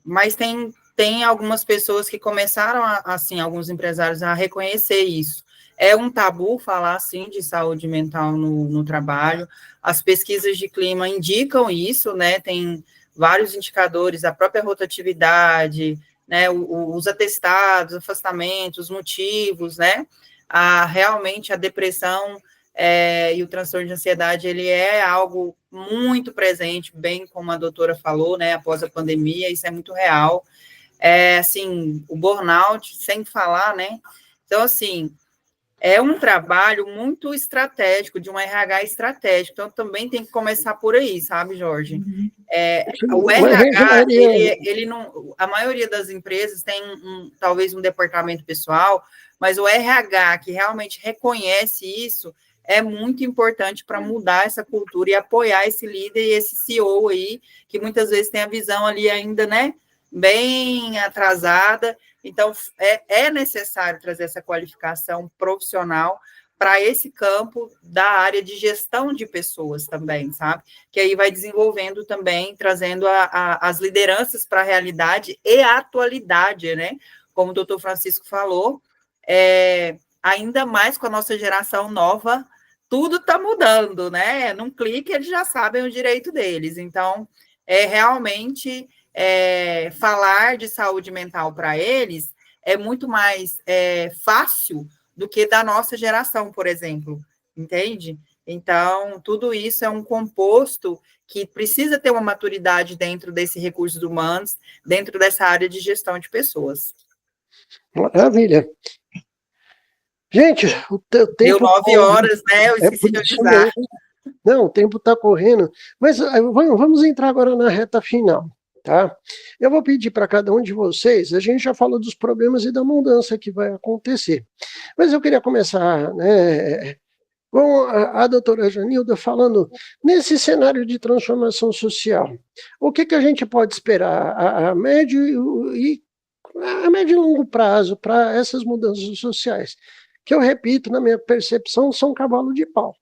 Mas tem algumas pessoas que começaram, assim, alguns empresários a reconhecer isso. É um tabu falar, assim, de saúde mental no trabalho. As pesquisas de clima indicam isso, né? Tem vários indicadores, a própria rotatividade, né? Os atestados, afastamentos, motivos, né? Realmente a depressão e o transtorno de ansiedade, ele é algo muito presente, bem como a doutora falou, né? Após a pandemia, isso é muito real. Assim, o burnout, sem falar, né? Então, assim, é um trabalho muito estratégico, de um RH estratégico, então também tem que começar por aí, sabe, Jorge? O RH, ele não, a maioria das empresas tem talvez um departamento pessoal, mas o RH que realmente reconhece isso é muito importante para mudar essa cultura e apoiar esse líder e esse CEO aí, que muitas vezes tem a visão ali ainda, né, bem atrasada. Então, é necessário trazer essa qualificação profissional para esse campo da área de gestão de pessoas também, sabe? Que aí vai desenvolvendo também, trazendo as lideranças para a realidade e a atualidade, né? Como o doutor Francisco falou, ainda mais com a nossa geração nova, tudo está mudando, né? Num clique, eles já sabem o direito deles. Então, realmente... falar de saúde mental para eles é muito mais fácil do que da nossa geração, por exemplo, entende? Então, tudo isso é um composto que precisa ter uma maturidade dentro desse recursos humanos, dentro dessa área de gestão de pessoas. Maravilha. Gente, o tempo... Deu 9 horas, né? Eu esqueci de avisar. Não, o tempo está correndo. Mas vamos entrar agora na reta final. Tá? Eu vou pedir para cada um de vocês, a gente já falou dos problemas e da mudança que vai acontecer, mas eu queria começar, né, com a doutora Janilda falando nesse cenário de transformação social. O que a gente pode esperar a médio e longo prazo para essas mudanças sociais? Que eu repito, na minha percepção, são um cavalo de pau.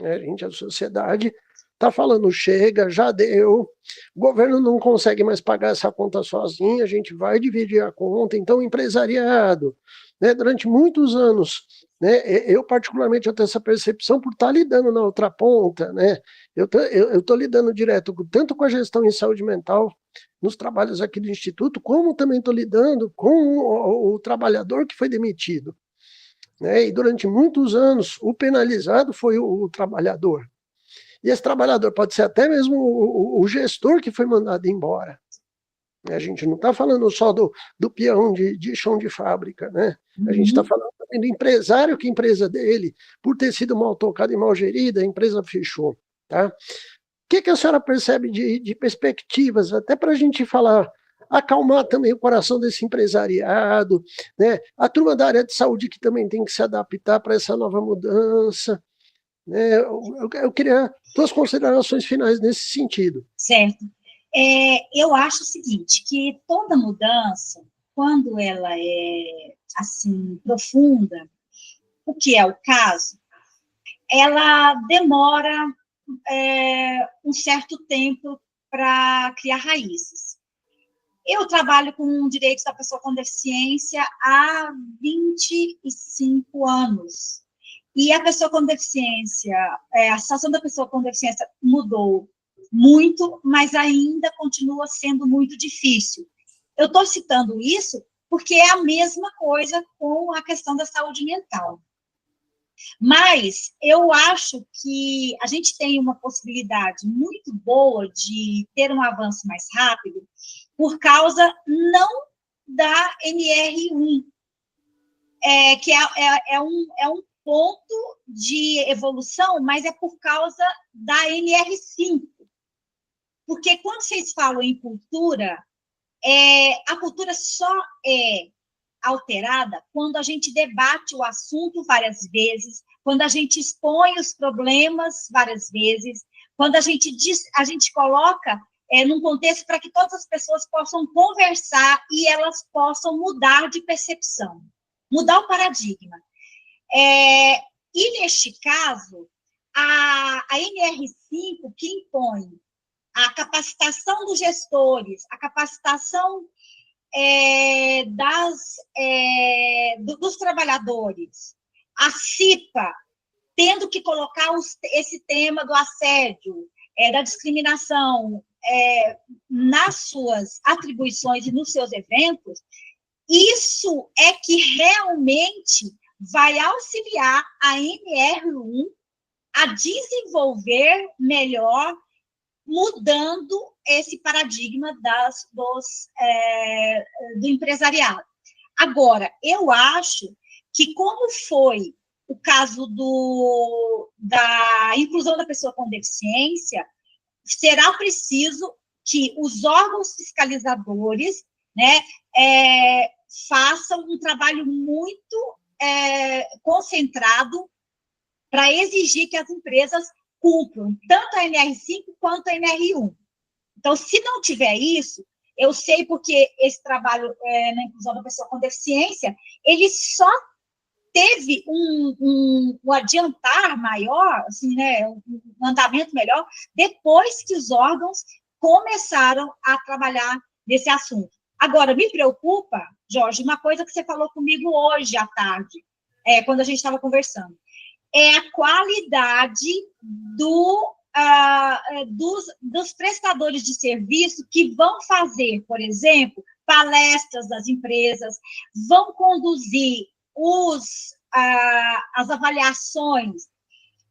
A sociedade está falando, chega, já deu, o governo não consegue mais pagar essa conta sozinho, a gente vai dividir a conta, então o empresariado, né, durante muitos anos, né, eu particularmente eu tenho essa percepção por estar lidando na outra ponta, né, eu estou lidando direto tanto com a gestão em saúde mental, nos trabalhos aqui do Instituto, como também estou lidando com o trabalhador que foi demitido, né, e durante muitos anos o penalizado foi o trabalhador. E esse trabalhador pode ser até mesmo o gestor que foi mandado embora. A gente não está falando só do peão de chão de fábrica, né? A gente está falando também do empresário, que a empresa dele, por ter sido mal tocada e mal gerida, a empresa fechou. Tá? O que a senhora percebe de perspectivas, até para a gente falar acalmar também o coração desse empresariado, né? A turma da área de saúde que também tem que se adaptar para essa nova mudança. Né? Eu queria 2 considerações finais nesse sentido. Certo. Eu acho o seguinte, que toda mudança, quando ela é, assim, profunda, o que é o caso, ela demora um certo tempo para criar raízes. Eu trabalho com direitos da pessoa com deficiência há 25 anos. E a pessoa com deficiência, a situação da pessoa com deficiência mudou muito, mas ainda continua sendo muito difícil. Eu estou citando isso porque é a mesma coisa com a questão da saúde mental. Mas eu acho que a gente tem uma possibilidade muito boa de ter um avanço mais rápido por causa não da NR1, que é um ponto de evolução, mas é por causa da NR5. Porque quando vocês falam em cultura, a cultura só é alterada quando a gente debate o assunto várias vezes, quando a gente expõe os problemas várias vezes, quando a gente coloca num contexto para que todas as pessoas possam conversar e elas possam mudar de percepção, mudar o paradigma. E, neste caso, a NR5, que impõe a capacitação dos gestores, a capacitação dos trabalhadores, a CIPA, tendo que colocar esse tema do assédio, da discriminação, nas suas atribuições e nos seus eventos, isso é que realmente vai auxiliar a NR1 a desenvolver melhor, mudando esse paradigma do empresariado. Agora, eu acho que, como foi o caso da inclusão da pessoa com deficiência, será preciso que os órgãos fiscalizadores, né, façam um trabalho muito concentrado para exigir que as empresas cumpram tanto a NR5 quanto a NR1. Então, se não tiver isso, eu sei porque esse trabalho na inclusão da pessoa com deficiência, ele só teve um adiantar maior, assim, né, um andamento melhor, depois que os órgãos começaram a trabalhar nesse assunto. Agora, me preocupa, Jorge, uma coisa que você falou comigo hoje à tarde, quando a gente estava conversando, é a qualidade dos prestadores de serviço que vão fazer, por exemplo, palestras das empresas, vão conduzir as avaliações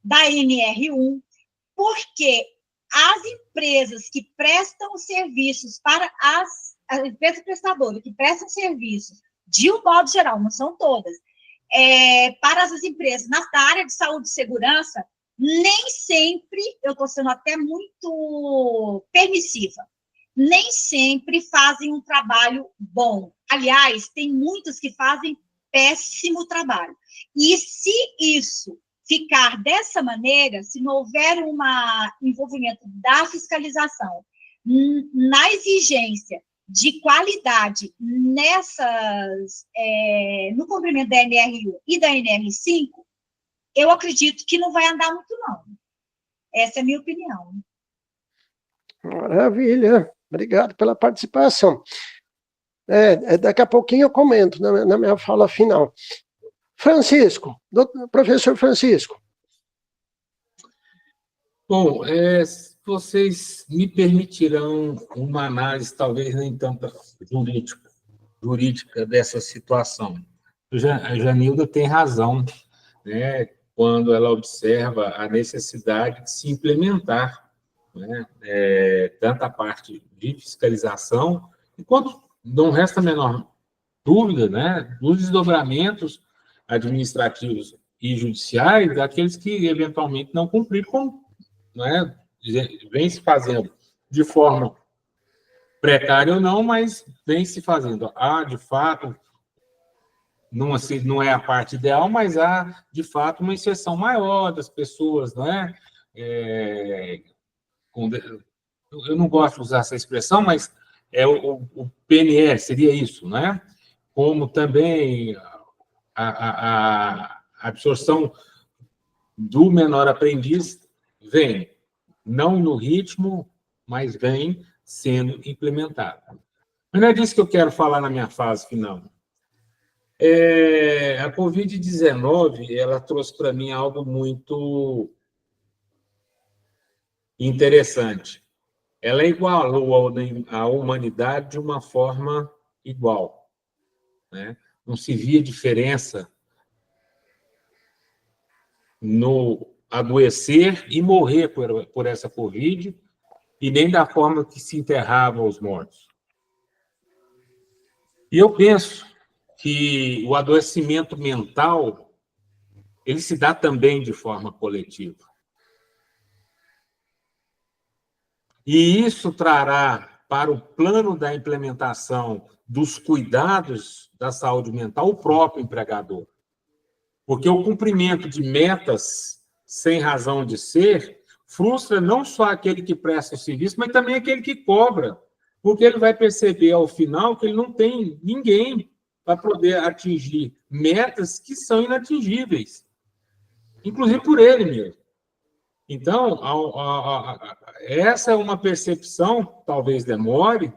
da NR1, porque as empresas que prestam serviços para as empresas prestadoras que prestam serviços, de um modo geral, não são todas, para as empresas na área de saúde e segurança, nem sempre, eu estou sendo até muito permissiva, nem sempre fazem um trabalho bom. Aliás, tem muitos que fazem péssimo trabalho. E se isso ficar dessa maneira, se não houver um envolvimento da fiscalização na exigência de qualidade no cumprimento da NR1 e da NR5, eu acredito que não vai andar muito, não. Essa é a minha opinião. Maravilha. Obrigado pela participação. Daqui a pouquinho eu comento na minha fala final. Francisco, professor Francisco. Bom, vocês me permitirão uma análise, talvez nem tanto jurídica dessa situação. A Janilda tem razão, né, quando ela observa a necessidade de se implementar, né, tanto a parte de fiscalização, enquanto não resta a menor dúvida, né, dos desdobramentos administrativos e judiciais daqueles que eventualmente não cumpriram, como, né, vem se fazendo de forma precário ou não, mas vem se fazendo. Há, de fato, não, assim, não é a parte ideal, mas há, de fato, uma inserção maior das pessoas, não é? Eu não gosto de usar essa expressão, mas o PNL seria isso, né? Como também a absorção do menor aprendiz vem, não no ritmo, mas vem sendo implementado. Mas não é disso que eu quero falar na minha fase final. A Covid-19, ela trouxe para mim algo muito interessante. Ela igualou a humanidade de uma forma igual, né? Não se via diferença no adoecer e morrer por essa Covid, e nem da forma que se enterravam os mortos. E eu penso que o adoecimento mental, ele se dá também de forma coletiva. E isso trará para o plano da implementação dos cuidados da saúde mental o próprio empregador. Porque o cumprimento de metas sem razão de ser frustra não só aquele que presta o serviço, mas também aquele que cobra. Porque ele vai perceber, ao final, que ele não tem ninguém para poder atingir metas que são inatingíveis, inclusive por ele mesmo. Então, essa é uma percepção, talvez demore,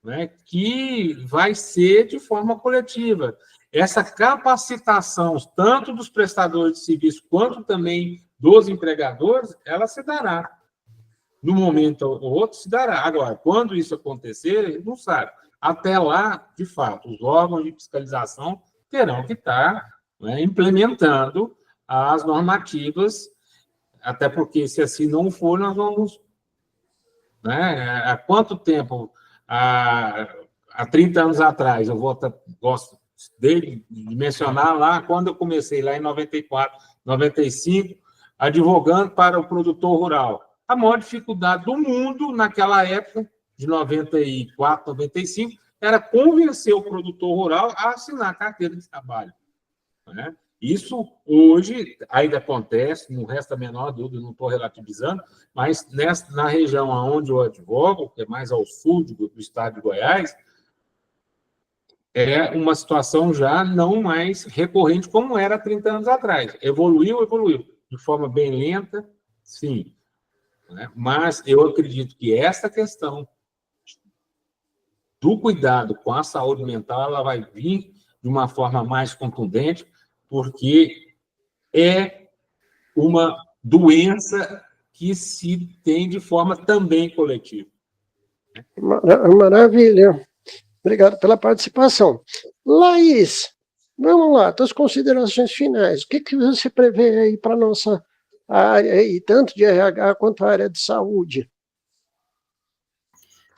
né, que vai ser de forma coletiva. Essa capacitação, tanto dos prestadores de serviço quanto também dos empregadores, ela se dará. No momento ou outro, se dará. Agora, quando isso acontecer, ele não sabe. Até lá, de fato, os órgãos de fiscalização terão que estar, né, implementando as normativas, até porque, se assim não for, nós vamos... Né, há quanto tempo? Há 30 anos atrás, gosto de mencionar lá, quando eu comecei, lá em 94, 95, advogando para o produtor rural. A maior dificuldade do mundo, naquela época, de 94, 95, era convencer o produtor rural a assinar a carteira de trabalho. Né? Isso, hoje, ainda acontece, não resta a menor dúvida, não estou relativizando, mas na região onde eu advogo, que é mais ao sul do estado de Goiás, é uma situação já não mais recorrente como era há 30 anos atrás. Evoluiu. De forma bem lenta, sim. Né? Mas eu acredito que essa questão do cuidado com a saúde mental, ela vai vir de uma forma mais contundente, porque é uma doença que se tem de forma também coletiva. Maravilha. Obrigado pela participação. Laís, vamos lá, tuas considerações finais. O que você prevê aí para a nossa área, aí, tanto de RH quanto a área de saúde?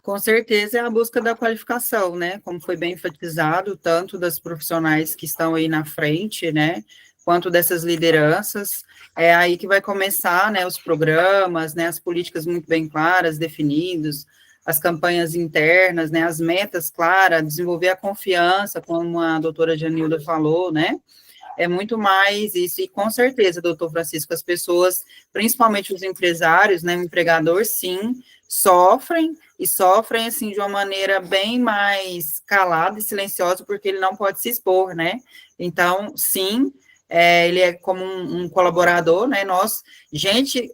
Com certeza é a busca da qualificação, né? Como foi bem enfatizado, tanto das profissionais que estão aí na frente, né? Quanto dessas lideranças. É aí que vai começar, né? Os programas, né? As políticas muito bem claras, definidas, as campanhas internas, né? As metas claras, desenvolver a confiança, como a doutora Janilda falou, né? É muito mais isso, e com certeza, doutor Francisco, as pessoas, principalmente os empresários, né, o empregador, sim, sofrem, assim, de uma maneira bem mais calada e silenciosa, porque ele não pode se expor, né, então, sim, ele é como um colaborador, né, gente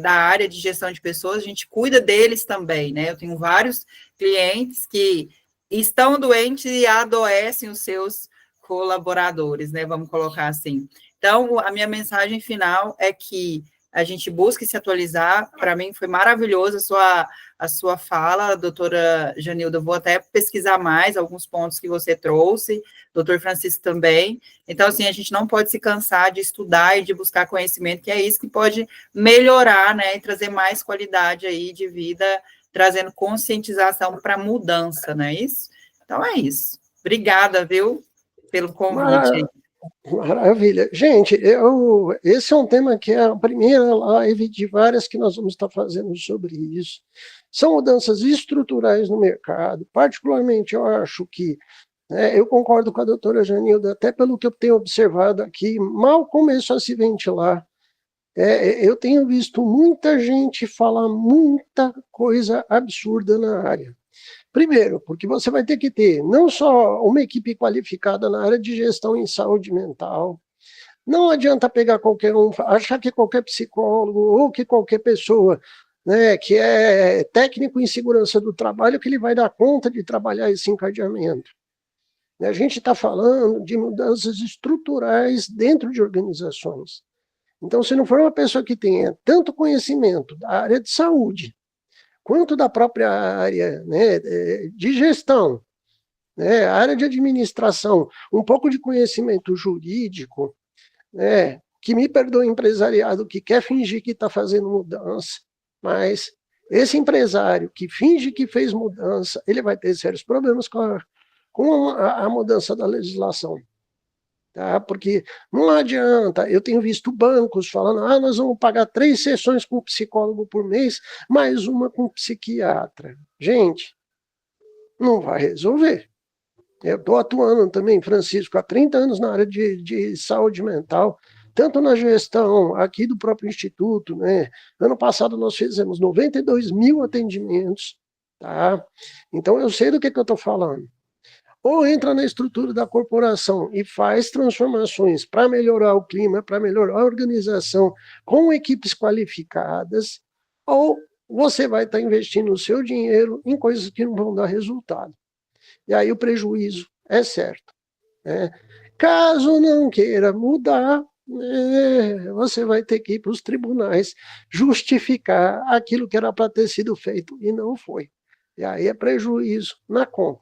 da área de gestão de pessoas, a gente cuida deles também, né, eu tenho vários clientes que estão doentes e adoecem os seus colaboradores, né, vamos colocar assim. Então, a minha mensagem final é que a gente busque se atualizar. Para mim foi maravilhoso a sua fala, doutora Janilda, eu vou até pesquisar mais alguns pontos que você trouxe, doutor Francisco também. Então, assim, a gente não pode se cansar de estudar e de buscar conhecimento, que é isso que pode melhorar, né, e trazer mais qualidade aí de vida, trazendo conscientização para mudança, não é isso? Então, é isso. Obrigada, viu? Pelo convite. Maravilha. Gente, esse é um tema que é a primeira live de várias que nós vamos estar fazendo sobre isso. São mudanças estruturais no mercado. Particularmente, eu acho que, eu concordo com a doutora Janilda, até pelo que eu tenho observado aqui, mal começou a se ventilar. Eu tenho visto muita gente falar muita coisa absurda na área. Primeiro, porque você vai ter que ter não só uma equipe qualificada na área de gestão em saúde mental, não adianta pegar qualquer um, achar que qualquer psicólogo ou que qualquer pessoa, né, que é técnico em segurança do trabalho, que ele vai dar conta de trabalhar esse encadeamento. A gente está falando de mudanças estruturais dentro de organizações. Então, se não for uma pessoa que tenha tanto conhecimento da área de saúde, quanto da própria área, né, de gestão, né, a área de administração, um pouco de conhecimento jurídico, né, que me perdoe o empresariado que quer fingir que está fazendo mudança, mas esse empresário que finge que fez mudança, ele vai ter sérios problemas com a mudança da legislação. Tá? Porque não adianta, eu tenho visto bancos falando, nós vamos pagar 3 sessões com psicólogo por mês, mais uma com psiquiatra. Gente, não vai resolver. Eu estou atuando também, Francisco, há 30 anos na área de saúde mental, tanto na gestão aqui do próprio Instituto, né? Ano passado nós fizemos 92 mil atendimentos, tá? Então eu sei do que eu estou falando. Ou entra na estrutura da corporação e faz transformações para melhorar o clima, para melhorar a organização com equipes qualificadas, ou você vai estar investindo o seu dinheiro em coisas que não vão dar resultado. E aí o prejuízo é certo. Né? Caso não queira mudar, você vai ter que ir para os tribunais justificar aquilo que era para ter sido feito e não foi. E aí é prejuízo na conta.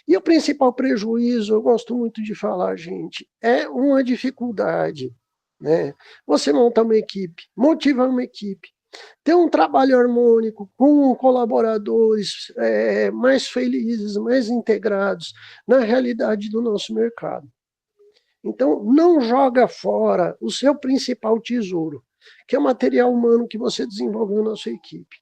E o principal prejuízo, eu gosto muito de falar, gente, é uma dificuldade. Né? Você montar uma equipe, motivar uma equipe, ter um trabalho harmônico com colaboradores mais felizes, mais integrados na realidade do nosso mercado. Então, não joga fora o seu principal tesouro, que é o material humano que você desenvolveu na sua equipe.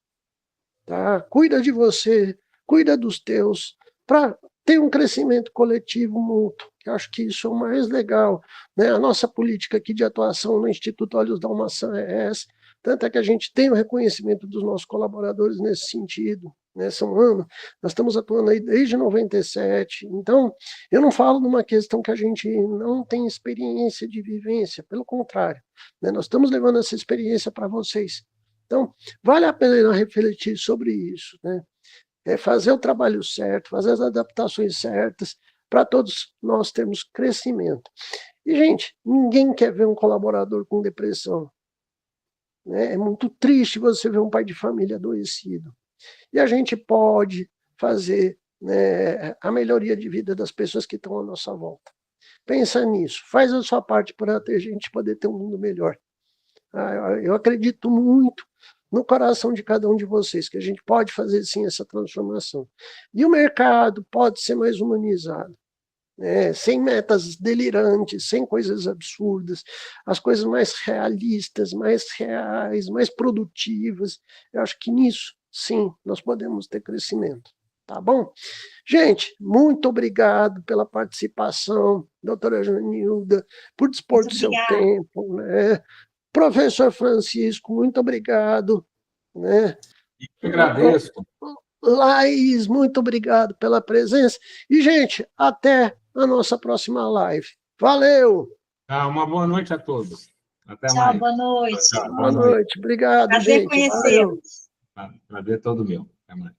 Tá? Cuida de você, cuida dos teus, para ter um crescimento coletivo mútuo. Eu acho que isso é o mais legal. Né? A nossa política aqui de atuação no Instituto Olhos da Maçã é essa. Tanto é que a gente tem o reconhecimento dos nossos colaboradores nesse sentido. Né? Nós estamos atuando aí desde 97. Então, eu não falo numa questão que a gente não tem experiência de vivência, pelo contrário. Né? Nós estamos levando essa experiência para vocês. Então, vale a pena refletir sobre isso. Né? Fazer o trabalho certo, fazer as adaptações certas, para todos nós termos crescimento. E, gente, ninguém quer ver um colaborador com depressão. Né? É muito triste você ver um pai de família adoecido. E a gente pode fazer, né, a melhoria de vida das pessoas que estão à nossa volta. Pensa nisso, faz a sua parte para a gente poder ter um mundo melhor. Eu acredito muito no coração de cada um de vocês, que a gente pode fazer sim essa transformação. E o mercado pode ser mais humanizado, né? Sem metas delirantes, sem coisas absurdas, as coisas mais realistas, mais reais, mais produtivas. Eu acho que nisso, sim, nós podemos ter crescimento. Tá bom? Gente, muito obrigado pela participação, doutora Janilda, por dispor do seu tempo, né? Professor Francisco, muito obrigado. Né? Eu agradeço. Laís, muito obrigado pela presença. E, gente, até a nossa próxima live. Valeu! Uma boa noite a todos. Até Tchau, mais. boa noite. Boa noite. Obrigado, Prazer gente. conhecê-los. Prazer todo meu. Até mais.